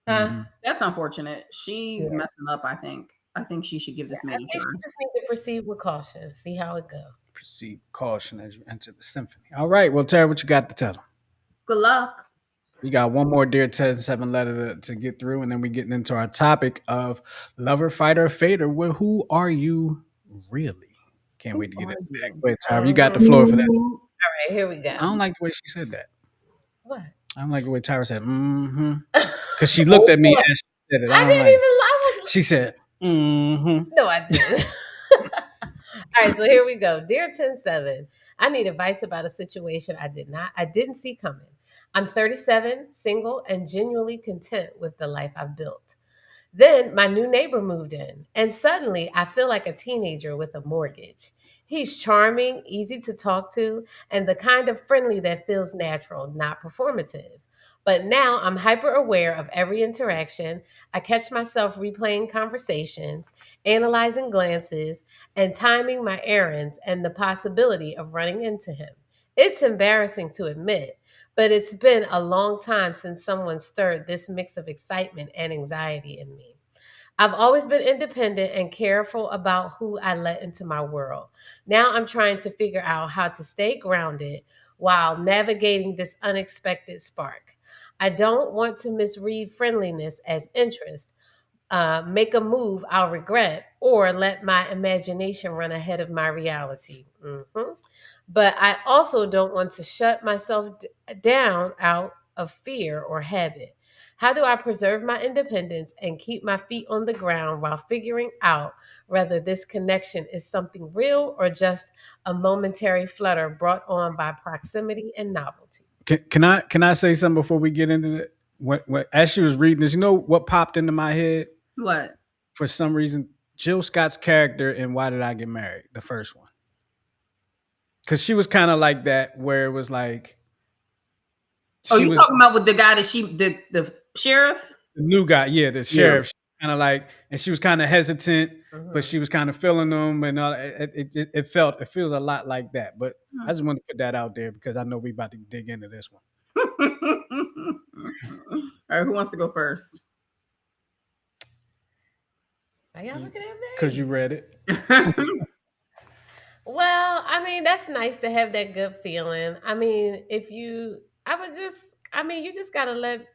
C: Huh?
D: That's unfortunate. She's
C: Yeah.
D: messing up, I think. I think she should give this man
C: I
D: a
C: think
D: try.
C: she just need to proceed with caution, see how it goes.
A: proceed caution as you enter the symphony. All right, well, Tara, what you got to tell them?
D: Good luck.
A: We got one more Dear 10-7 letter to get through, and then we getting into our topic of lover, fighter, fader. Well, who are you really? Can't wait to get into that. Go ahead, Tara. You got the floor for that.
C: All right, here we go.
A: I don't like the way she said that.
C: What?
A: I don't like the way Tyra said, because she looked at me as she said it.
C: I
A: I don't
C: didn't
A: like
C: even.
A: it.
C: I was.
A: She said,
C: No, I didn't. All right, so here we go. Dear 10-7, I need advice about a situation I didn't see coming. I'm 37, single, and genuinely content with the life I've built. Then my new neighbor moved in, and suddenly I feel like a teenager with a mortgage. He's charming, easy to talk to, and the kind of friendly that feels natural, not performative. But now I'm hyper aware of every interaction. I catch myself replaying conversations, analyzing glances, and timing my errands and the possibility of running into him. It's embarrassing to admit, but it's been a long time since someone stirred this mix of excitement and anxiety in me. I've always been independent and careful about who I let into my world. Now I'm trying to figure out how to stay grounded while navigating this unexpected spark. I don't want to misread friendliness as interest, make a move I'll regret, or let my imagination run ahead of my reality. But I also don't want to shut myself down out of fear or habit. How do I preserve my independence and keep my feet on the ground while figuring out whether this connection is something real or just a momentary flutter brought on by proximity and novelty?
A: can I say something before we get into it? As she was reading this, you know what popped into my head
D: What?
A: for some reason? Jill Scott's character in Why Did I Get Married? The first one. Because she was kind of like that, where it was like
D: Oh,
A: she
D: you
A: was
D: talking about with the guy that the sheriff?
A: the new guy, yeah, the
B: Yeah.
A: sheriff. Kind of like, and she was kind of hesitant, but
C: Mhm.
A: she was kind of feeling them, and all. It feels a lot like that. But I just want to put that out there because I know we about to dig into this one
D: All right, who wants to go first?
C: Are y'all looking at me?
A: because you read it.
C: Well, I mean, that's nice to have that good feeling. I mean, you just gotta let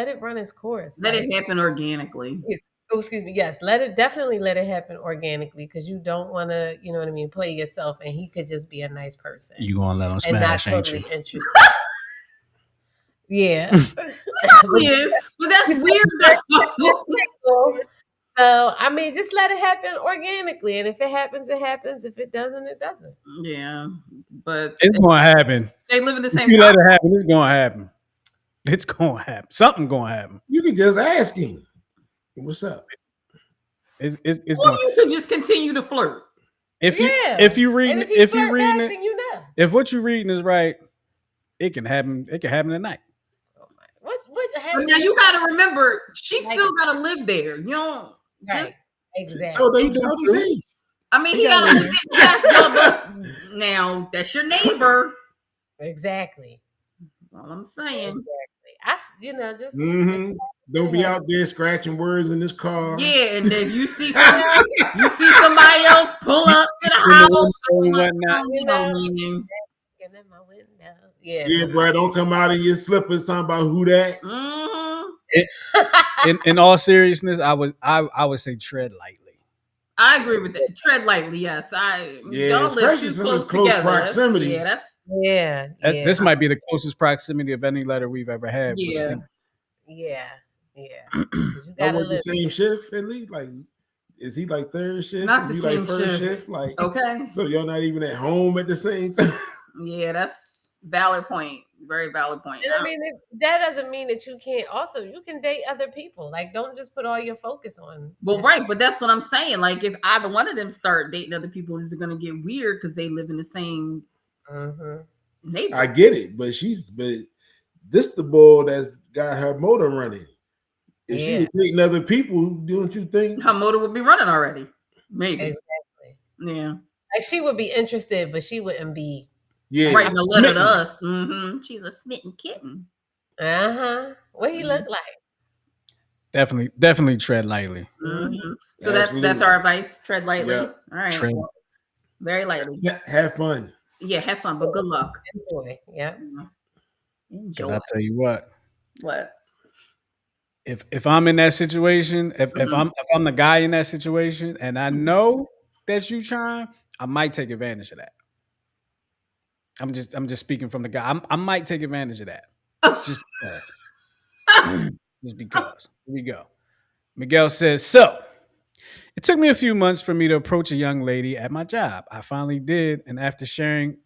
C: it run its course.
D: Let
C: Like,
D: it happen organically.
C: excuse me, yes, definitely let it happen organically because you don't want to, you know what I mean, play yourself, and he could just be a nice person
A: You gonna let him
C: and not
A: smash, ain't you?
C: totally interested. Yeah.
D: Probably is, but that's
C: You said
D: weird though.
C: fickle. So I mean, just let it happen organically, and if it happens, it happens. If it doesn't, it doesn't.
D: Yeah, but
A: It's gonna happen.
D: they live in the
A: If
D: same
A: you let
D: time.
A: it happen, it's gonna happen. It's gonna happen. Something gonna happen.
B: You can just ask him, "What's up?"
A: It's
D: Or
A: going.
D: you could just continue to flirt.
A: If you
C: Yeah.
A: if you
C: And
A: reading
C: if he
A: if you
C: flirt
A: reading
C: back,
A: it,
C: then you know.
A: if what you reading is right, it can happen. It can happen tonight.
C: Oh my. What's
D: But
C: happening?
D: now you got to remember, she
C: Like-
D: still got to live there. You know,
C: Right.
D: just
C: Exactly.
B: So they do the same.
D: I mean,
B: He
D: he got
B: gotta
D: to
B: live.
D: yes, no, but now that's your neighbor.
C: Exactly.
D: All I'm saying.
C: Exactly. Just
B: Mm-hmm. Don't be out there scratching words in this car.
D: Yeah, and if you see somebody else pull up to the
A: In the
D: house,
A: window and whatnot.
D: meaning.
C: looking in my window. Yeah.
B: Yeah, bro. Don't come out of your slippers talking about who that.
A: In all seriousness, I would say tread lightly.
D: I agree with that. Tread lightly, yes.
B: Yeah,
D: Y'all live
B: especially
D: too
B: since
D: close
B: it's close
D: together.
B: proximity.
D: That's
C: Yeah.
A: This might be the closest proximity of any letter we've ever had.
D: Yeah.
C: Yeah. 'Cause you
B: I
C: gotta
B: work the
C: live.
B: same shift, at least. Like, is he like third shift?
D: Not
B: Is
D: the
B: he
D: same
B: like first
D: shift.
B: shift? Like,
D: okay.
B: so y'all not even at home at the same time.
D: Yeah, that's valid point. Very valid point.
C: And I mean, that doesn't mean that you can't. Also, you can date other people. Like, don't just put all your focus on.
D: Well, right, but that's what I'm saying. Like, if either one of them start dating other people, is it going to get weird because they live in the same neighborhood?
B: I get it, but this the bull that got her motor running. If she was dating other people, don't you think
D: her motor would be running already? Maybe.
C: Exactly.
D: Yeah.
C: Like, she would be interested, but she wouldn't be.
D: Writing a letter to us. Mm-hmm. She's a smitten kitten.
C: What he look like?
A: Definitely tread lightly.
D: Mm-hmm. So that's our advice. Tread lightly.
B: Yeah.
D: All right.
A: Tread.
D: Very lightly.
B: Have fun.
D: Yeah, have fun, but good luck.
C: Enjoy. Yeah.
D: Enjoy.
A: I'll tell you what.
D: What?
A: If I'm in that situation, if I'm the guy in that situation, and I know that you trying, I might take advantage of that. I'm just speaking from the guy. I might take advantage of that. Just because. Just because. Here we go. Miguel says, so it took me a few months for me to approach a young lady at my job. I finally did, and after sharing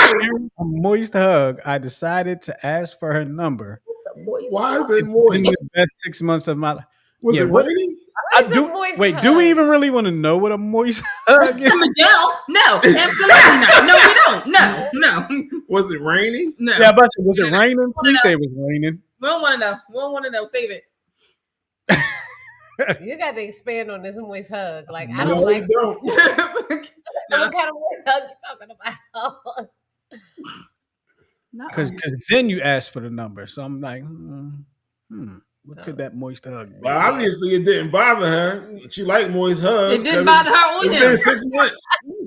A: a moist hug, I decided to ask for her number.
B: Why is it moist?
A: In the best 6 months of my life.
B: Was it raining?
A: Do we even really want to know what a moist hug is?
D: Miguel, no, absolutely not. No, we don't. No.
B: Was it raining?
D: No.
A: Yeah, but was it raining? Please say it was raining.
D: We don't want to know. We don't want to know. Save it.
C: You got to expand on this moist hug. Like, I
B: No,
C: don't like.
B: don't.
C: What kind of moist hug you talking about?
A: Because then you asked for the number. So I'm like, what could that moist hug be?
B: Well, obviously it didn't bother her. She liked moist hugs.
D: It didn't bother her or
B: It's
D: him.
B: been 6 months.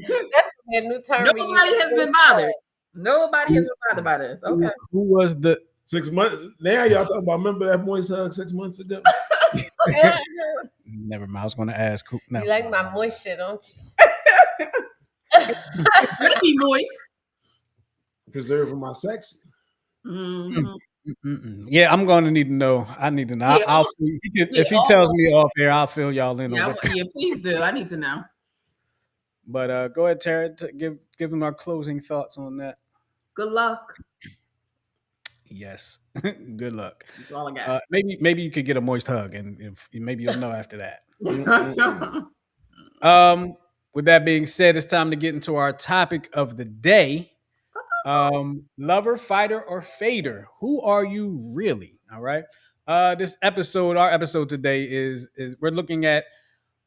C: That's a new term.
D: Nobody has been bothered. Nobody has been bothered by this. Okay.
A: Who was the
B: 6 months? Now y'all talking about, remember that moist hug 6 months ago?
A: Never mind. I was going to ask who.
C: You like my moist shit, don't you?
D: Let be moist.
B: Preserving my sex.
A: Yeah, I'm going to need to know. I need to know.
D: Yeah,
A: if he tells me off here, I'll fill y'all in on what.
D: Yeah, please do. I need to know.
A: But go ahead, Tara. Give them our closing thoughts on that.
D: Good luck.
A: Yes. Good luck.
D: That's all I got.
A: Maybe you could get a moist hug, and maybe you'll know after that. With that being said, it's time to get into our topic of the day. Lover, fighter, or fader? Who are you really? All right. Our episode today is we're looking at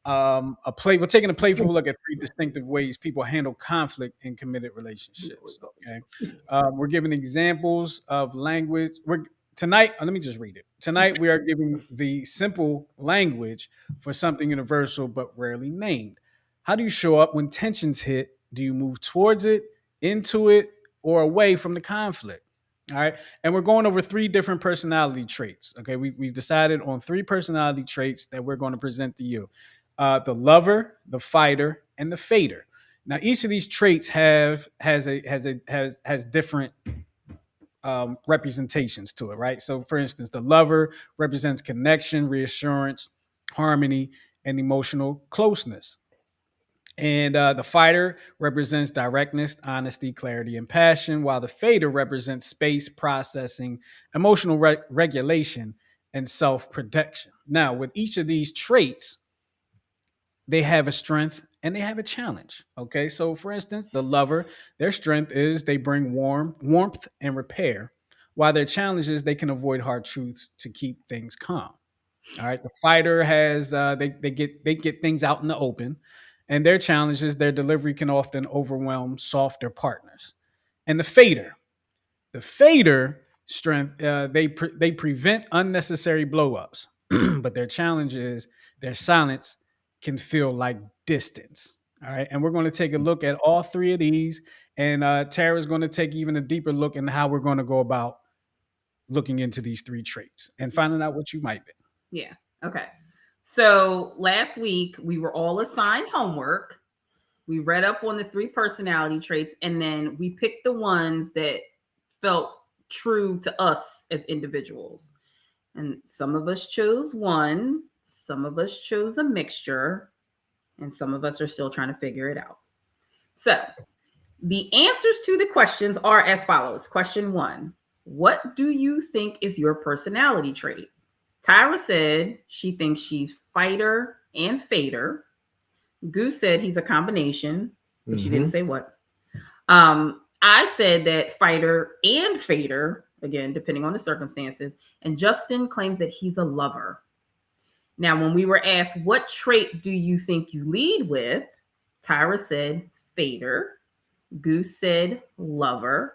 A: we're taking a playful look at 3 distinctive ways people handle conflict in committed relationships. Okay. We're giving examples of language. Tonight, let me just read it. Tonight, we are giving the simple language for something universal but rarely named. How do you show up when tensions hit? Do you move towards it, into it, or away from the conflict? All right. And we're going over 3 different personality traits. Okay. We've decided on 3 personality traits that we're going to present to you. The lover, the fighter, and the fader. Now, each of these traits has different representations to it, right? So, for instance, the lover represents connection, reassurance, harmony, and emotional closeness. And the fighter represents directness, honesty, clarity, and passion, while the fader represents space, processing, emotional regulation, and self protection. Now, with each of these traits, they have a strength and they have a challenge. Okay. So, for instance, the lover, their strength is they bring warmth and repair, while their challenge is they can avoid hard truths to keep things calm. All right. The fighter has they get things out in the open, and their challenge is their delivery can often overwhelm softer partners. And the fader strength they prevent unnecessary blowups, but their challenge is their silence can feel like distance. All right, and we're going to take a look at all three of these, and Tara's going to take even a deeper look in how we're going to go about looking into these three traits and finding out what you might be.
D: Yeah. Okay. So last week we were all assigned homework. We read up on the 3 personality traits, and then we picked the ones that felt true to us as individuals. And some of us chose one, some of us chose a mixture, and some of us are still trying to figure it out. So the answers to the questions are as follows. Question 1: what do you think is your personality trait? Tyra said she thinks she's fighter and fader. Goose said he's a combination, but she didn't say what. I said that fighter and fader, again, depending on the circumstances. And Justin claims that he's a lover. Now, when we were asked, what trait do you think you lead with? Tyra said fader. Goose said lover.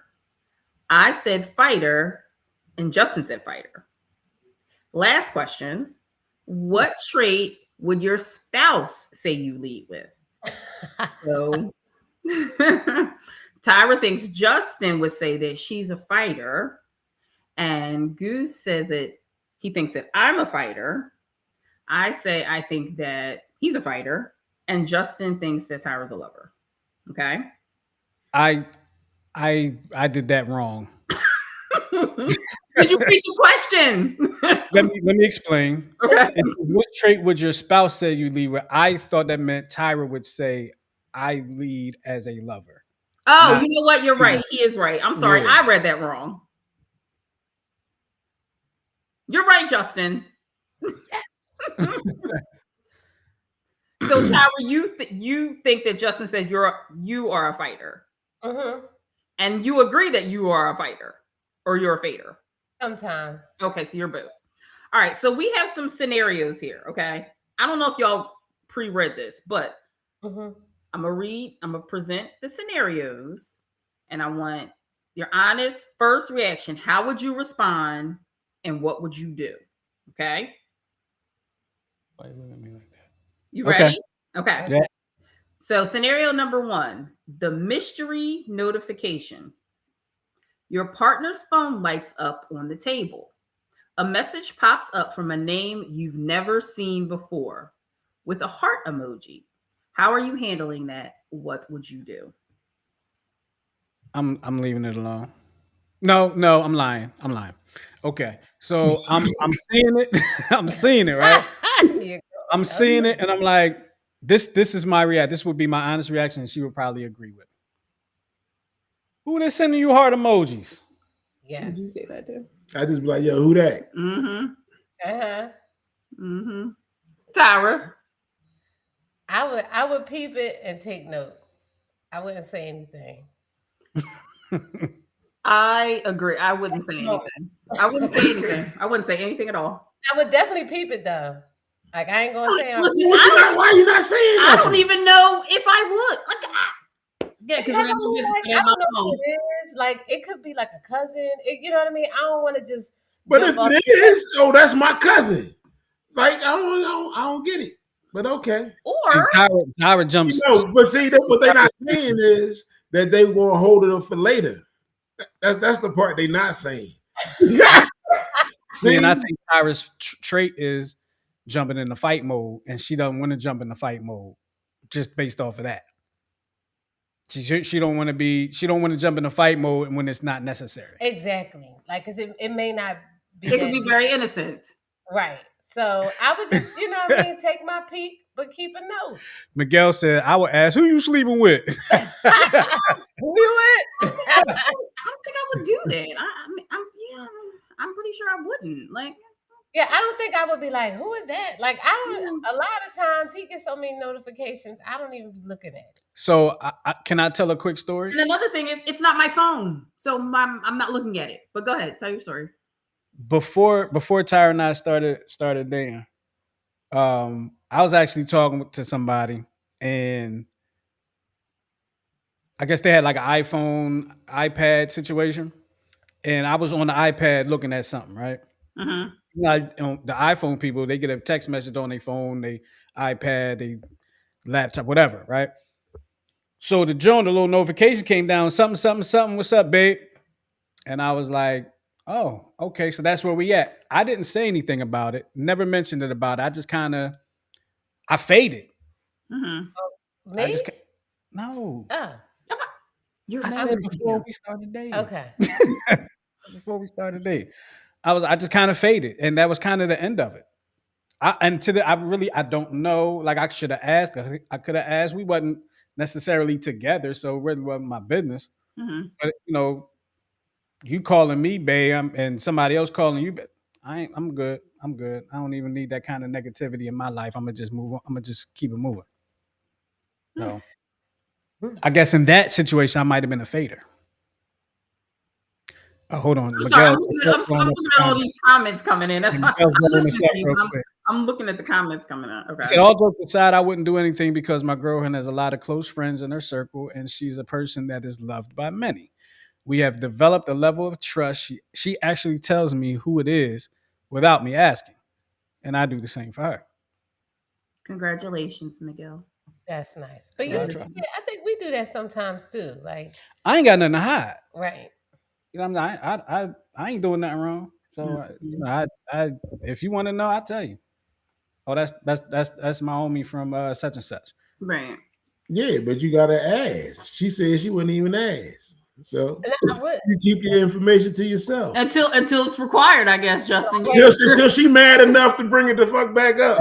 D: I said fighter. And Justin said fighter. Last question. What trait would your spouse say you lead with? So Tyra thinks Justin would say that she's a fighter. And Goose says that he thinks that I'm a fighter. I say I think that he's a fighter. And Justin thinks that Tyra's a lover. Okay.
A: I did that wrong.
D: Did you read the question?
A: Let me explain.
D: Okay.
A: What trait would your spouse say you lead with? I thought that meant Tyra would say, I lead as a lover.
D: Oh, you know what? You're right. He is right. I'm sorry.
B: Yeah.
D: I read that wrong. You're right, Justin. Yes. So, Tyra, you think that Justin said you are a fighter, and you agree that you are a fighter, or you're a fader.
C: Sometimes.
D: Okay, so you're both. All right, so we have some scenarios here. Okay, I don't know if y'all pre-read this, but I'm gonna present the scenarios, and I want your honest first reaction. How would you respond, and what would you do? Okay.
A: Why you looking at me like that?
D: You ready?
A: Okay.
D: Okay.
A: Yeah.
D: So scenario number 1, the mystery notification. Your partner's phone lights up on the table. A message pops up from a name you've never seen before with a heart emoji. How are you handling that? What would you do?
A: I'm leaving it alone. No, I'm lying. Okay. So I'm seeing it. I'm seeing it, right? I'm seeing it and I'm like, this is my reaction. This would be my honest reaction, and she would probably agree with it. Who they sending you heart emojis?
C: Yeah.
D: Did you say that too?
B: I just be like, yo, who that?
D: Tyra.
C: I would peep it and take note. I wouldn't say anything.
D: I agree. I wouldn't say anything. I wouldn't say anything at all.
C: I would definitely peep it though. Like I ain't gonna say.
D: Listen,
B: Why are you not saying
D: I
B: that?
D: don't even know if I would. Yeah, because
C: I don't know who it is. Like it could be like a cousin. You know what I mean? I don't want to just.
B: But if it is, that's my cousin. Like I don't get it. But okay.
D: Or
A: Tyra jumps.
B: But see, what they're not saying is that they were gonna hold it up for later. That's the part they're not saying.
A: See, and I think Tyra's trait is jumping in the fight mode, and she doesn't want to jump in the fight mode just based off of that. She don't want to be. She don't want to jump in the fight mode when it's not necessary.
C: Exactly. Like, cause it may not be
D: It
C: that
D: could be
C: deep.
D: very innocent.
C: Right. So I would just, what I mean, take my peek, but keep a note.
A: Miguel said, "I would ask who you sleeping with."
C: Who you with?
D: I don't think I would do that. I'm pretty sure I wouldn't. Like,
C: Yeah, I don't think I would be like, who is that? Like, I don't. A lot of times he gets so many notifications, I don't even be looking at it.
A: So, can I tell a quick story?
D: and another thing is, it's not my phone, so I'm not looking at it. But go ahead, tell your story.
A: Before Tyra and I started dating, I was actually talking to somebody, and I guess they had like an iPhone, iPad situation, and I was on the iPad looking at something, right?
D: Mm-hmm.
A: Like the iPhone people, they get a text message on their phone, they iPad, they laptop, whatever, right? So the little notification came down, something. What's up, babe? And I was like, oh, okay, so that's where we at. I didn't say anything about it, never mentioned it about it. I just I faded.
D: Mm-hmm.
C: Me?
A: No.
C: Oh,
D: You're
A: I
D: never
A: said before we started dating.
C: okay.
A: Before we started dating, I just kind of faded, and that was kind of the end of it. I don't know. Like I should have asked. I could have asked. We wasn't necessarily together, so it really wasn't my business.
D: Mm-hmm.
A: But you calling me babe, and somebody else calling you, but I'm good. I'm good. I don't even need that kind of negativity in my life. I'm gonna just move on. I'm gonna just keep it moving. So, I guess in that situation, I might have been a fader. Hold on.
D: I'm sorry. I'm looking at all these comments coming in. That's why I'm listening to you, but I'm looking at the comments coming in. Okay.
A: I said, all jokes aside, I wouldn't do anything because my girlfriend has a lot of close friends in her circle, and she's a person that is loved by many. We have developed a level of trust. She actually tells me who it is without me asking, and I do the same for her.
D: Congratulations, Miguel.
C: That's nice. But
A: So
C: I think we do that sometimes too. Like,
A: I ain't got nothing to hide.
C: right.
A: You know, I ain't doing nothing wrong. So I if you want to know, I'll tell you. Oh, that's my homie from such and such.
D: Right.
B: Yeah, but you gotta ask. She said she wouldn't even ask. So you keep your information to yourself
D: until it's required, I guess, Justin.
B: Until she mad enough to bring it the fuck back up.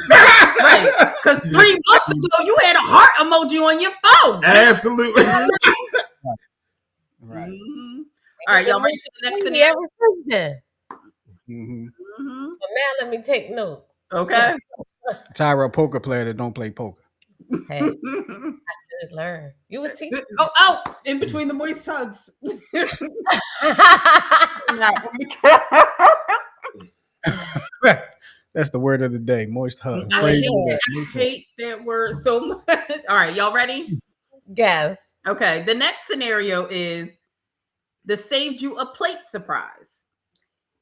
D: Right. Because 3 months ago you had a heart emoji on your phone.
B: Absolutely.
A: Right.
D: Mm-hmm. All right, y'all ready for the next scenario?
A: Mm-hmm.
C: So now let me take note.
D: Okay.
A: Tyra, a poker player that don't play poker.
C: Hey, I should learn. You was teaching.
D: Oh, in between the moist hugs.
A: That's the word of the day. Moist hug.
D: I hate that word so much. All right, y'all ready?
C: Yes.
D: Okay. The next scenario is the saved you a plate surprise.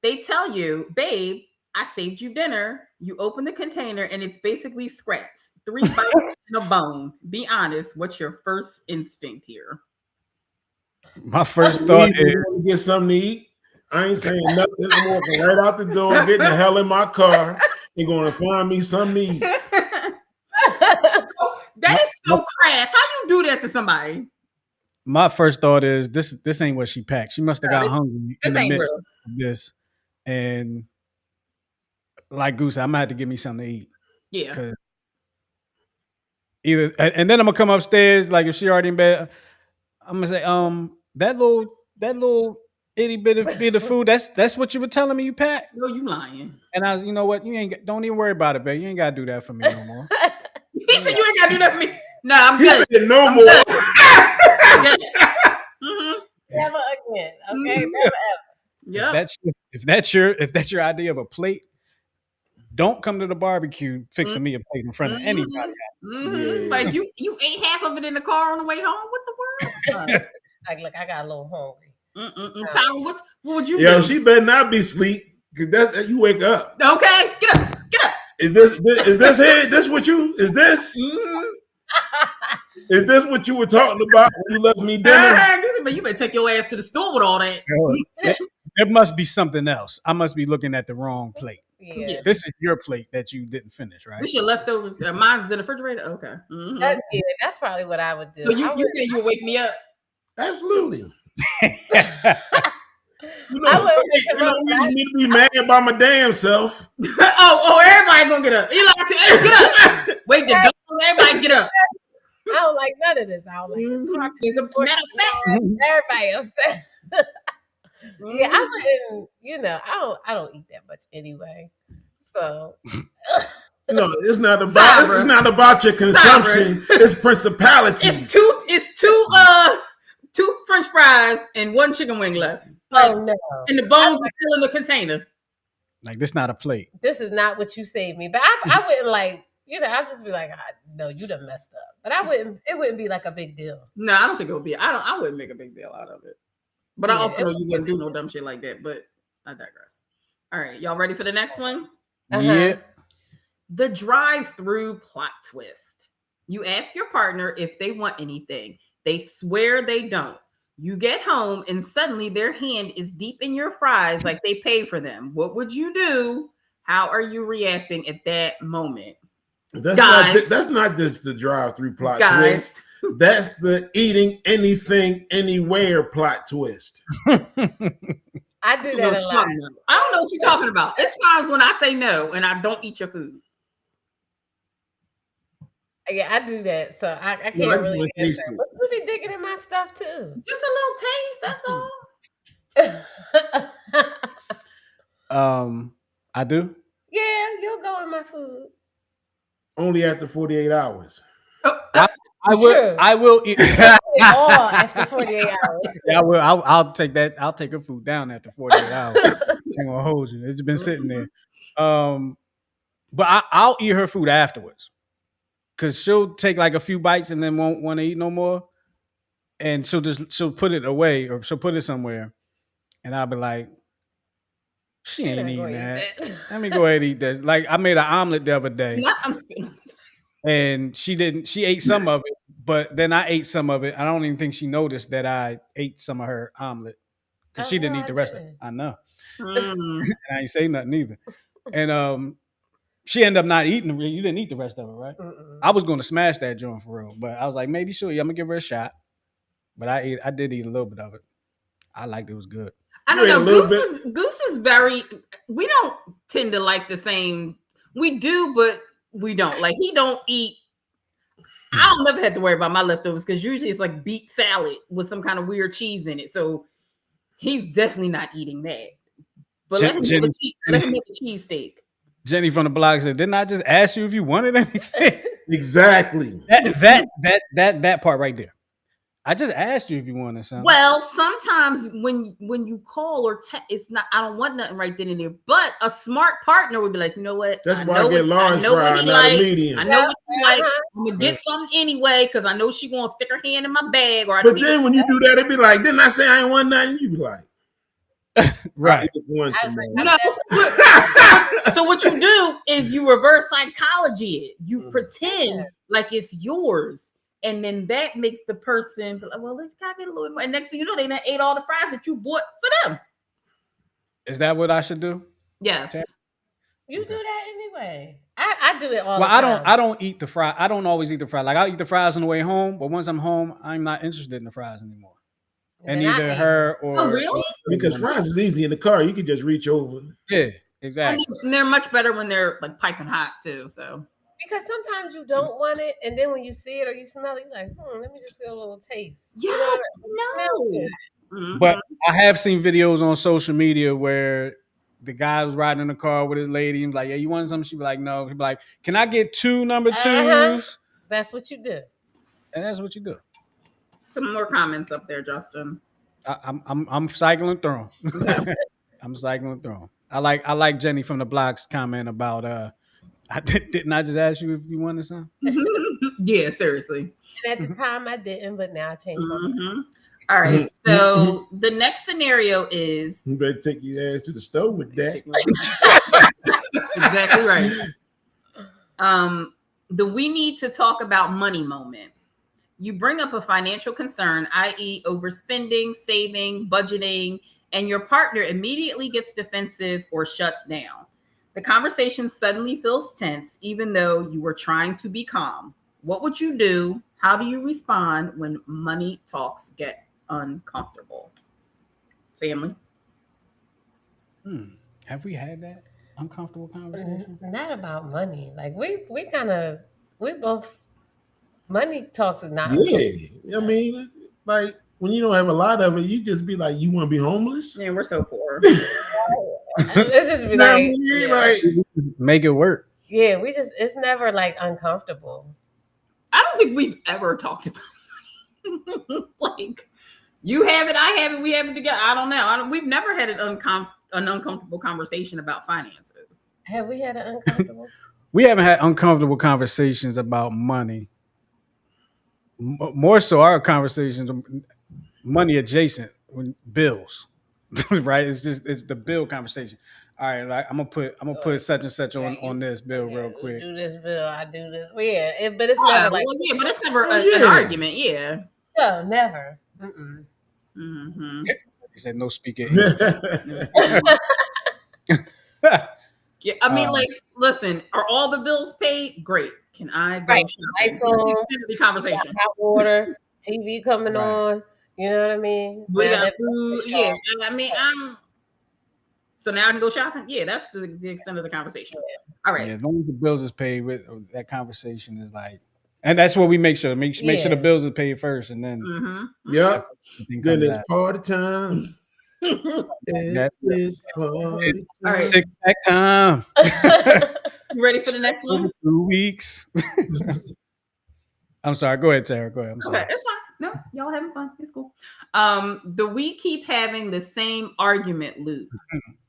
D: They tell you, babe, I saved you dinner. You open the container and it's basically scraps, 3 bites and a bone. Be honest. What's your first instinct here?
A: My first thought is
B: get something to eat. I ain't saying nothing. I'm walking right out the door, getting the hell in my car, and going to find me something to eat.
D: That is so crass. How you do that to somebody?
A: My first thought is this ain't what she packed. She must have got hungry in the midst of this. And like Goose, I'm gonna have to give me something to eat.
D: Yeah.
A: Either and then I'm gonna come upstairs, like if she already in bed, I'm gonna say, that little itty bit of food, that's what you were telling me you packed?
D: No, you lying.
A: And I was, you know what, don't even worry about it, babe. You ain't gotta do that for me no more.
D: He said you ain't gotta do that for me. No, I'm good.
B: He said no more.
C: Never again. Okay, never ever.
D: Yeah.
A: If that's your idea of a plate, don't come to the barbecue fixing me a plate in front of anybody.
D: Yeah. Like you ate half of it in the car on the way home. What the word?
C: Like, look, I got a little hungry.
D: Tyra, what would you
B: Yo,
D: do?
B: she better not be asleep because that you wake up.
D: Okay, get up.
B: Is this it? This what you is this? Is this what you were talking about when you left me dinner?
D: But you better take your ass to the store with all that.
A: There must be something else. I must be looking at the wrong plate.
C: Yeah.
A: This is your plate that you didn't finish, right?
D: This your leftovers. Mine's in the refrigerator. Okay. Mm-hmm.
C: That's probably what I would do.
D: So you said you would wake me up.
B: Absolutely. You
C: I
B: know,
C: wouldn't wake
B: you
C: him
B: know,
C: up.
B: reason me to be mad by my damn self.
D: oh, everybody gonna get up. Eli, hey, get up. Wait, the dog. Everybody get up.
C: I don't like none of this. I don't like
D: As a matter of fact,
C: everybody upset. Yeah, I
D: mm-hmm.
C: wouldn't. I don't eat that much anyway. So
B: No, it's not about your consumption. It's principalities.
D: It's two French fries and one chicken wing left.
C: oh no,
D: And the bones are still in the container.
A: Like this not a plate.
C: this is not what you saved me. But I wouldn't like. I'd just be like, no, you done messed up. But I wouldn't. It wouldn't be like a big deal.
D: No, I don't think it would be. I wouldn't make a big deal out of it. But I also know you wouldn't do no dumb shit like that. But I digress. All right, y'all ready for the next one?
A: Yeah.
D: The drive-through plot twist. You ask your partner if they want anything. They swear they don't. You get home and suddenly their hand is deep in your fries like they pay for them. What would you do? How are you reacting at that moment?
B: That's not just the drive-through plot twist. That's the eating anything anywhere plot twist.
C: I do that a lot.
D: I don't know what you're talking about. It's times when I say no and I don't eat your food.
C: Yeah, I do that. So I can't really answer. But you be digging in my stuff too.
D: Just a little taste, that's
A: all. I do.
C: Yeah, you'll go in my food.
B: Only after 48 hours.
A: I will eat
C: all after 48 hours.
A: Yeah, I will. I'll take that. I'll take her food down after 48 hours. I'm gonna hold you. It's been sitting there. But I'll eat her food afterwards. Cause she'll take like a few bites and then won't want to eat no more. And she'll put it away or she'll put it somewhere. And I'll be like, she ain't eating that. Let me go ahead and eat that. Like I made an omelet the other day. And she didn't. She ate some of it, but then I ate some of it. I don't even think she noticed that I ate some of her omelet because she didn't eat the rest of it. I know. And I ain't say nothing either. And she ended up not eating. You didn't eat the rest of it, right? I was going to smash that joint for real, but I was like, maybe sure. I'm gonna give her a shot. But I did eat a little bit of it. I liked it. It was good.
D: I don't know. Goose is very. We don't tend to like the same. We do, but we don't. Like he don't eat. I don't never have to worry about my leftovers because usually it's like beet salad with some kind of weird cheese in it. So he's definitely not eating that. But let him make a cheesesteak.
A: Jenny from the blog said, "Didn't I just ask you if you wanted anything?"
B: Exactly.
A: That part right there. I just asked you if you wanted something.
D: Well, sometimes when you call or it's not, I don't want nothing right then and there. But a smart partner would be like, you know what?
B: That's why I get large fry, not a medium.
D: I know what you like. I'm gonna get something anyway because I know she gonna stick her hand in my bag.
B: But then when you do that, it'd be like, didn't I say I ain't want nothing? You be like,
A: right.
D: So what you do is you reverse psychology it. You pretend like it's yours. And then that makes the person be like, well, let's get a little more. And next thing you know, they done ate all the fries that you bought for them.
A: Is that what I should do?
D: Yes.
C: Okay. You do that anyway. I do it all the time.
A: Well, I don't eat the fry. I don't always eat the fry. Like I'll eat the fries on the way home, but once I'm home, I'm not interested in the fries anymore. And either her or
D: really?
B: Because fries is easy in the car. You can just reach over.
A: Yeah, exactly.
D: And they're much better when they're like piping hot too. So
C: because sometimes you don't want it, and then when you see it or you smell it, you're like, let me just get a little taste.
D: Yes,
A: But I have seen videos on social media where the guy was riding in the car with his lady and was like, yeah, you want something? She'd be like, no. He'd be like, can I get 2 number 2s?
C: That's what you do.
A: And that's what you do.
D: Some more comments up there, Justin.
A: I'm cycling through them. Okay. I'm cycling through them. I like Jenny from the blog's comment about didn't I just ask you if you wanted something?
D: Yeah, seriously.
C: And at the time I didn't, but now I changed my mind.
D: All right. So the next scenario is
B: you better take your ass to the stove with that.
D: That's exactly right. The we need to talk about money moment. You bring up a financial concern, i.e., overspending, saving, budgeting, and your partner immediately gets defensive or shuts down. The conversation suddenly feels tense, even though you were trying to be calm. What would you do? How do you respond when money talks get uncomfortable? Family.
A: Have we had that uncomfortable conversation?
C: Not about money. Like we kind of we both money talks is not uncomfortable.
B: Yeah, I mean, like when you don't have a lot of it, you just be like, you want to be homeless?
D: Man, we're so poor.
C: Let's just be
B: Know what I
C: like,
B: mean?
C: yeah,
B: Like,
A: Make it work.
C: yeah. We just it's never like uncomfortable.
D: I don't think we've ever talked about like you have it, I have it, we have it together. I don't know. We've never had an uncomfortable conversation about finances.
C: Have we had an uncomfortable?
A: We haven't had uncomfortable conversations about money. More so, our conversations are money adjacent, when bills, right? It's the bill conversation. All right, like I'm gonna put such and such on this bill real
C: You
A: quick.
C: do this bill, I do this. Well, yeah, but it's
D: Yeah,
C: never like
D: well, yeah, but it's never
B: oh,
D: an
B: yeah.
D: argument. Yeah.
C: no, never. Mm-mm.
D: Mm-hmm.
A: He said no speaking English.
D: Yeah, I mean, like, listen, are all the bills paid? Great. Can I go
C: Right,
D: shopping?
C: lights on,
D: The conversation.
C: hot water, TV coming
A: Right.
C: on. You know what I mean?
D: We
C: Now
D: got
C: that
D: food. Yeah, I mean, so now I can go shopping. Yeah, that's the extent of the conversation. All right.
A: Yeah, as long as the bills is paid, with that conversation is like, and that's what we make sure. Make sure the
C: Yeah.
A: bills are paid first, and then
D: Mm-hmm.
B: Yep.
A: everything
B: Then
A: comes
B: it's
A: out.
B: party time.
A: Yeah.
B: It's party
A: It's
D: All right.
B: time.
A: six pack time.
D: You ready for the next one?
A: 2 weeks. I'm sorry. Go ahead, Tara. Go ahead. I'm sorry.
D: Okay, it's fine. No, y'all having fun. It's cool. We keep having the same argument loop.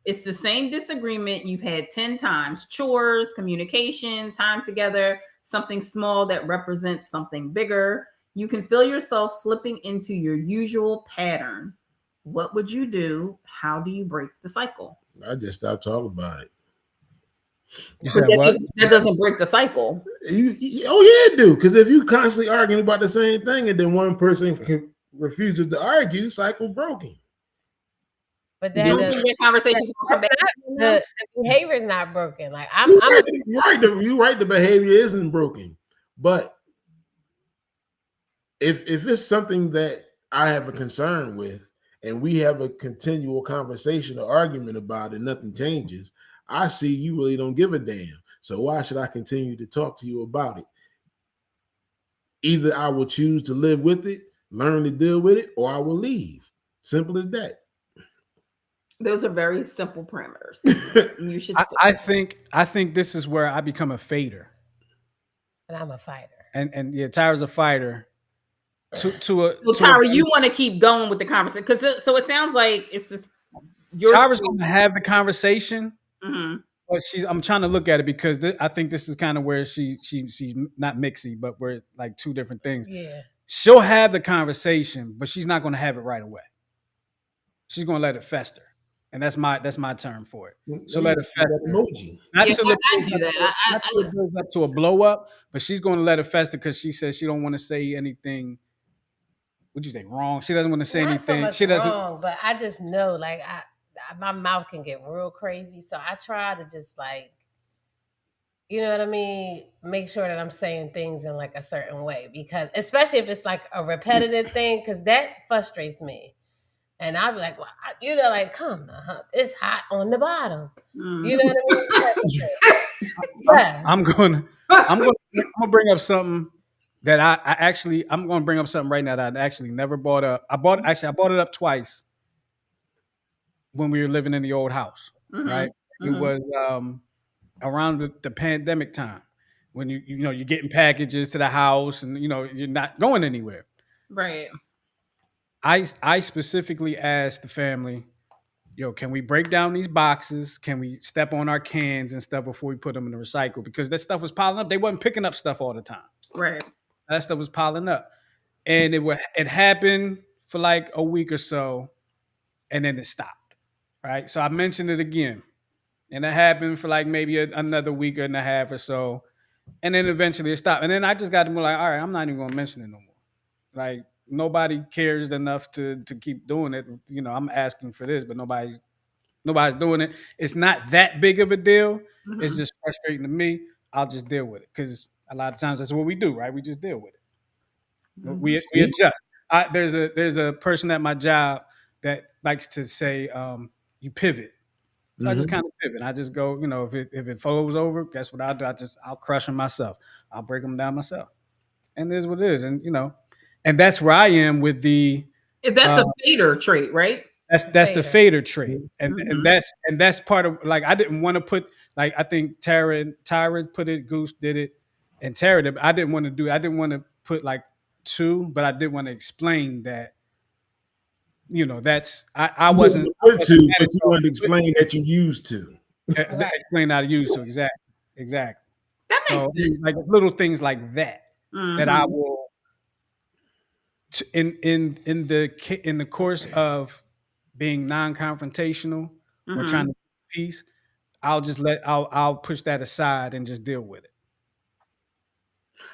D: It's the same disagreement you've had 10 times. Chores, communication, time together, something small that represents something bigger. You can feel yourself slipping into your usual pattern. What would you do? How do you break the cycle?
B: I just stopped talking about it.
A: You
D: But
A: said what?
D: that doesn't break the cycle.
B: Oh yeah, it do. Because if you constantly arguing about the same thing and then one person refuses to argue, cycle broken.
C: but
D: You
C: that
D: don't
C: doesn't.
D: think that conversation's gonna come back?
C: The behavior is not broken. Like I'm
B: You're right. You're right. The behavior isn't broken, but if it's something that I have a concern with, and we have a continual conversation or argument about it, nothing changes. I see you really don't give a damn. So why should I continue to talk to you about it? Either I will choose to live with it, learn to deal with it, or I will leave. Simple as that.
D: Those are very simple parameters. You should.
A: I think this is where I become a fader,
C: and I'm a fighter.
A: and yeah, Tyra's a fighter. To a
D: So Tyra, you want to keep going with the conversation because so it sounds like it's just
A: Tyra's going to have the conversation,
D: Mm-hmm.
A: but I'm trying to look at it because I think this is kind of where she's not mixy, but we're like two different things.
C: Yeah.
A: She'll have the conversation, but she's not going to have it right away. She's going to let it fester, and that's my term for it. So let it fester.
B: Emoji.
A: Not
D: Yeah,
A: till it
D: I do that. I
A: builds up to a blow up, but she's going to let it fester because she says she don't want to say anything. Would you say wrong? She doesn't want to say
C: Not
A: anything.
C: so much
A: She doesn't.
C: wrong, but I just know like my mouth can get real crazy, so I try to just like, you know what I mean, make sure that I'm saying things in like a certain way, because especially if it's like a repetitive thing, because that frustrates me. And I'll be like, well, like, come on, huh? It's hot on the bottom. You know what I mean? Yeah.
A: I'm gonna bring up something that I'm gonna bring up something right now that I actually never brought up. I brought it up twice when we were living in the old house, right? It was around the pandemic time when you're getting packages to the house and you're not going anywhere.
D: right.
A: I specifically asked the family, can we break down these boxes? Can we step on our cans and stuff before we put them in the recycle? Because that stuff was piling up. They wasn't picking up stuff all the time.
D: Right.
A: That stuff was piling up. And it happened for like a week or so, and then it stopped. Right. So I mentioned it again. And it happened for like maybe another week and a half or so. And then eventually it stopped. And then I just got to be like, all right, I'm not even gonna mention it no more. Like nobody cares enough to keep doing it. I'm asking for this, but nobody Nobody's doing it. It's not that big of a deal. It's
D: Mhm.
A: just frustrating to me. I'll just deal with it because a lot of times that's what we do, right? We just deal with it.
D: Mhm.
A: We
B: See?
A: adjust. There's a person at my job that likes to say, "You pivot." So I just
B: Mhm.
A: kind of pivot. I just go, if it flows over, guess what I'll do? I'll crush them myself. I'll break them down myself, and it is what it is. And and that's where I am with the
D: That's
A: uh,
D: a fader trait, right?
A: that's the
C: Fader.
A: fader trait, and
D: Mhm.
A: that's part of like I didn't want to put like I think Tyra put it, Goose did it, and Tara did. But I didn't want to do. I didn't want to put like two, but I did want to explain that that's
B: You
A: I
B: didn't put
A: wasn't
B: to,
A: at
B: but
A: it
B: you
A: so
B: wanted to explain that you used to.
C: Right.
A: explain how to use to exactly.
D: That
A: So
D: makes
A: I mean,
D: sense.
A: like little things like that that I
D: Mhm.
A: will in the course of being non-confrontational or trying to
D: Mhm.
A: keep peace, I'll push that aside and just deal with it.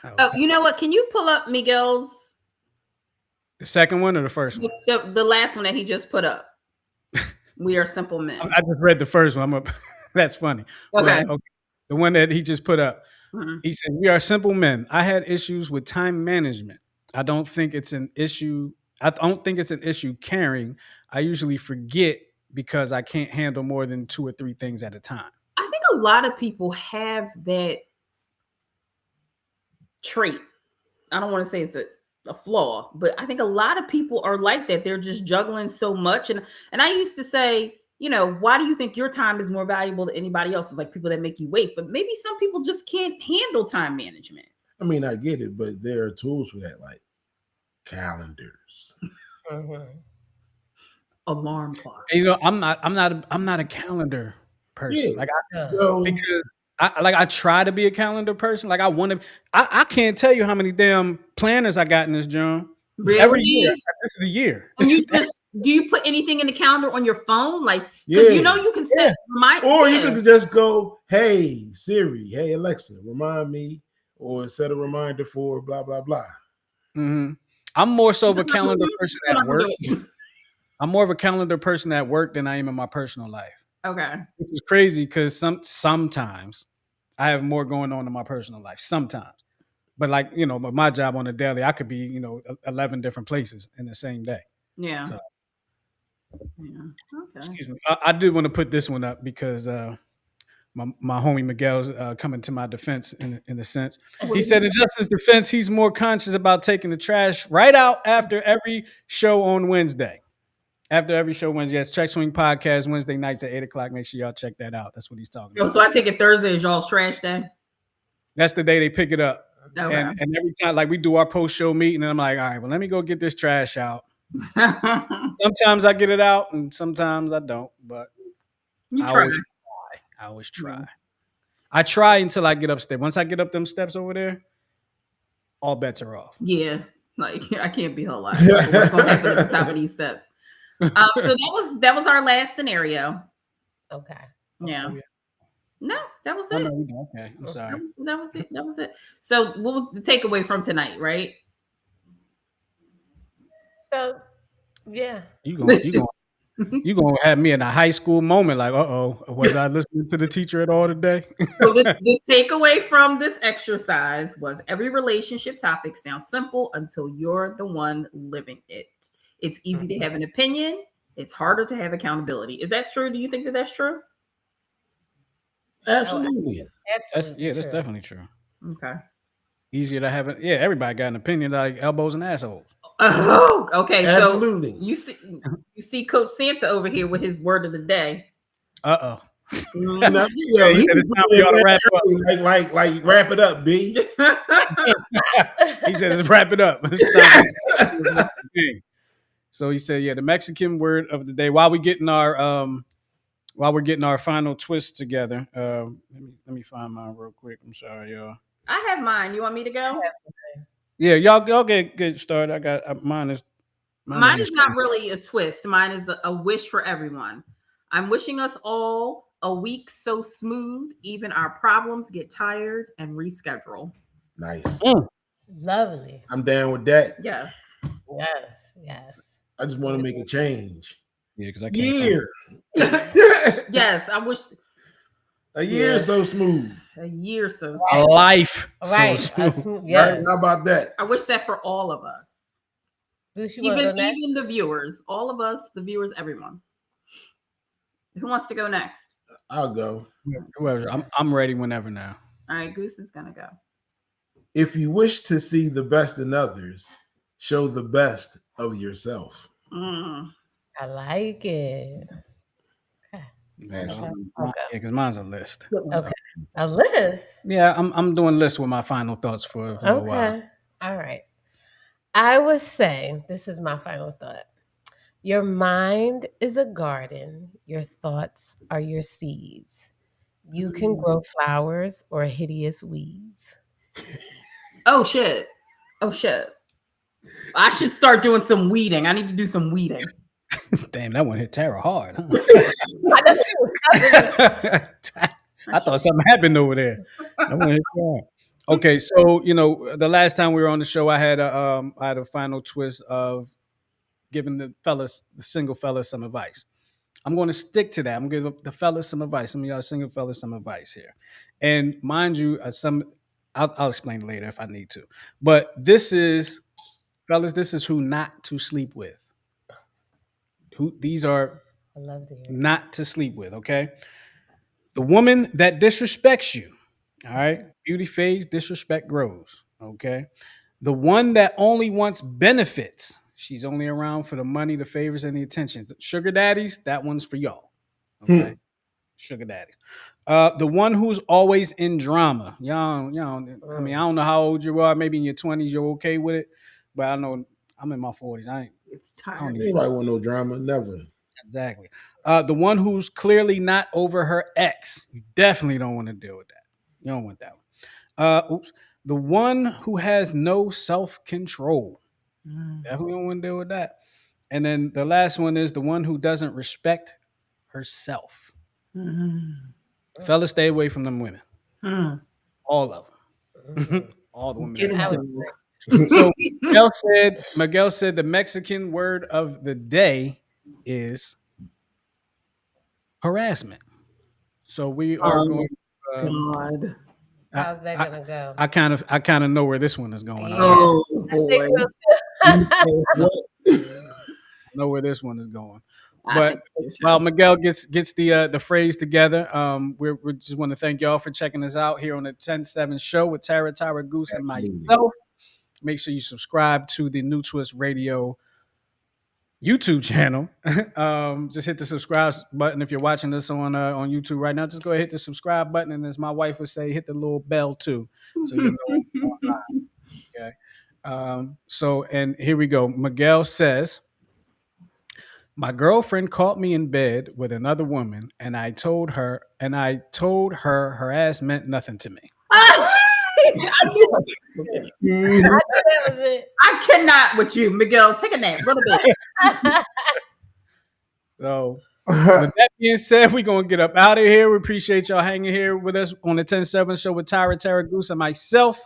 A: Oh,
D: Oh, you know what? Can you pull up Miguel's
A: the second one or the first one?
D: the last one that he just put up? We are simple men.
A: I just read the first one. That's funny,
D: Okay.
A: but okay, the one that he just put up.
D: Mhm.
A: He said, "We are simple men. I had issues with time management. I don't think it's an issue. I don't think it's an issue caring. I usually forget because I can't handle more than two or three things at a time."
D: I think a lot of people have that trait. I don't want to say it's a flaw, but I think a lot of people are like that. They're just juggling so much. And I used to say, why do you think your time is more valuable than anybody else's? Like people that make you wait, but maybe some people just can't handle time management.
B: I mean, I get it, but there are tools for that, like calendars.
C: Mm-hmm.
D: Alarm clock.
A: And, I'm not a calendar
B: Yeah.
A: person. Like
B: So
A: because I try to be a calendar person. Like I want to. I can't tell you how many damn planners I got in this job. Every year,
D: Really?
A: this is the year.
D: And you just do you put anything in the calendar on your phone? Like, because
B: yeah.
D: you can
A: Yeah.
D: set remind.
B: Or you
D: Yeah.
B: could just go, hey Siri, hey Alexa, remind me, or set a reminder for blah blah blah.
A: hmm I'm more so of a
D: That's not what
A: calendar
D: you-
A: person
D: that's
A: at
D: what I'm
A: work.
D: doing.
A: I'm more of a calendar person at work than I am in my personal life,
D: Okay.
A: which is crazy because sometimes I have more going on in my personal life. Sometimes, but like but my job on the daily, I could be 11 different places in the same day.
D: Yeah.
A: So
D: Yeah. Okay.
A: excuse me, I did want to put this one up because my homie Miguel's coming to my defense in a sense.
D: What
A: He
D: did he
A: said in Justin's defense, he's more conscious about taking the trash right out after every show on Wednesday. After every show Wednesday, yes, Track Swing Podcast Wednesday nights at 8 o'clock. Make sure y'all check that out. That's what he's talking
D: Oh,
A: about.
D: so I take it Thursday is y'all's trash day.
A: That's the day they pick it up.
D: Okay.
A: And every time, like we do our post show meeting, and I'm like, all right, well, let me go get this trash out. Sometimes I get it out, and sometimes I don't. But
D: You
A: I
D: try.
A: always try. I always try.
D: Yeah.
A: I try until I get upstairs. Once I get up them steps over there, all bets are off.
D: Yeah. Like I can't be held liable for what's going to happen at the top of these steps. So that was our last scenario.
C: Okay.
D: Yeah.
A: Oh, yeah.
D: No, that was
A: Oh
D: it.
A: no, we don't. Okay, I'm sorry.
D: That was it. That was it. So what was the takeaway from tonight, right?
C: So, yeah.
A: You gonna have me in a high school moment, like, was I listening to the teacher at all today?
D: So the takeaway from this exercise was every relationship topic sounds simple until you're the one living it. It's easy to have an opinion. It's harder to have accountability. Is that true? Do you think that that's true?
B: Absolutely.
C: Absolutely.
A: That's
C: true.
A: definitely true.
D: Okay.
A: Easier to have it. Yeah, everybody got an opinion, like elbows and assholes.
D: Oh, okay.
B: Absolutely.
D: So you see Coach Santa over here with his word of the day.
A: Uh oh.
B: Now,
A: He said it's time for y'all to wrap up.
B: Like wrap it up, B.
A: He said, let's wrap it up. It's time for- So he said, yeah, the Mexican word of the day. While we're getting our final twist together, let me find mine real quick. I'm sorry, y'all.
D: I have mine. You want me to go?
A: Yeah, y'all get started. I got mine is
D: Mine is not really a twist. Mine is a wish for everyone. I'm wishing us all a week so smooth, even our problems get tired and reschedule.
B: Nice.
C: Lovely.
B: I'm down with that.
D: Yes.
C: Yes. Yes.
B: I just want to make a change.
A: Yeah, because I can't find
B: Year.
D: Yes, I wish
B: A year is so smooth.
D: a year so
A: a
D: soon.
A: life so
C: Right.
A: smooth.
B: Right?
C: Yes.
B: How about that?
D: I wish that for all of us.
C: Luce, you want to go next?
D: Even the viewers, all of us, the viewers, everyone. Who wants to go next?
B: I'll go.
A: Whoever, I'm ready whenever now.
D: All right, Goose is gonna go.
B: If you wish to see the best in others, show the best of yourself.
D: Mm.
C: I like it.
B: Ashley.
C: Okay.
A: Yeah, because mine's a list.
C: Okay. A list.
A: Yeah, I'm doing lists with my final thoughts for a little while.
C: Okay. All right. I would say this is my final thought. Your mind is a garden. Your thoughts are your seeds. You can grow flowers or hideous weeds.
D: Oh shit. Oh shit. I should start doing some weeding. I need to do some weeding.
A: Damn, that one hit Tara hard. Huh?
C: I know she was cousin.
A: I thought something happened over there. That one hit Tara. Okay, so the last time we were on the show, I had a final twist of giving the single fellas, some advice. I'm going to stick to that. I'm going to give the fellas some advice. Some of y'all single fellas some advice here, and mind you, I'll explain later if I need to. But this is, fellas, this is who not to sleep with. These are
C: I love to hear it.
A: not to sleep with. Okay, the woman that disrespects you. All right, beauty fades, disrespect grows. Okay, the one that only wants benefits. She's only around for the money, the favors, and the attention. Sugar daddies, that one's for y'all. Okay. Sugar daddies. The one who's always in drama. Y'all. I mean, I don't know how old you are. Maybe in your 20s, you're okay with it. But I know I'm in my 40s.
D: It's
A: I don't
D: tired.
A: even
B: Anybody want no drama? Never.
A: exactly. The one who's clearly not over her ex. You definitely don't want to deal with that. You don't want that one. The one who has no self-control. Definitely don't want to deal with that. And then the last one is the one who doesn't respect herself. Fellas, stay away from them women. All of them. All the women.
D: Get
C: That
D: him,
C: was
D: dog.
A: So Miguel said the Mexican word of the day is harassment. So we are going.
D: God.
C: How's that gonna go?
A: I kind of know where this one is going.
C: Yeah.
D: Oh
C: I think
D: boy.
C: so.
A: I know where this one is going.
D: I
A: But
D: think so, too.
A: while Miguel gets the phrase together, we just want to thank y'all for checking us out here on the 10-7 show with Tara Goose, and myself. Make sure you subscribe to the New Twist Radio YouTube channel. Just hit the subscribe button if you're watching this on YouTube right now. Just go ahead, hit the subscribe button, and as my wife would say, hit the little bell too, so you know. Okay. So, and here we go. Miguel says, my girlfriend caught me in bed with another woman, and I told her her ass meant nothing to me.
D: I knew
C: I knew that was it.
D: I cannot with you, Miguel. Take a nap, a little bit.
A: So, with that being said, we're gonna get up out of here. We appreciate y'all hanging here with us on the 10-7 show with Tara Goose, and myself.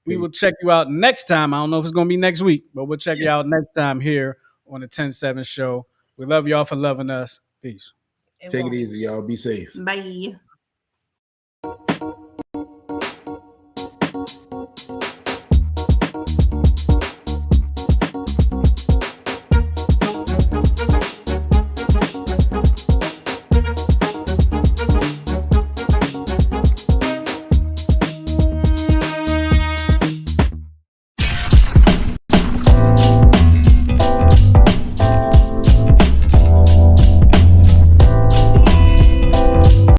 A: We will check you out next time. I don't know if it's gonna be next week, but we'll check you out next time here on the 10-7 show. We love y'all for loving us. Peace.
B: Take it easy, y'all. Be safe.
D: Bye.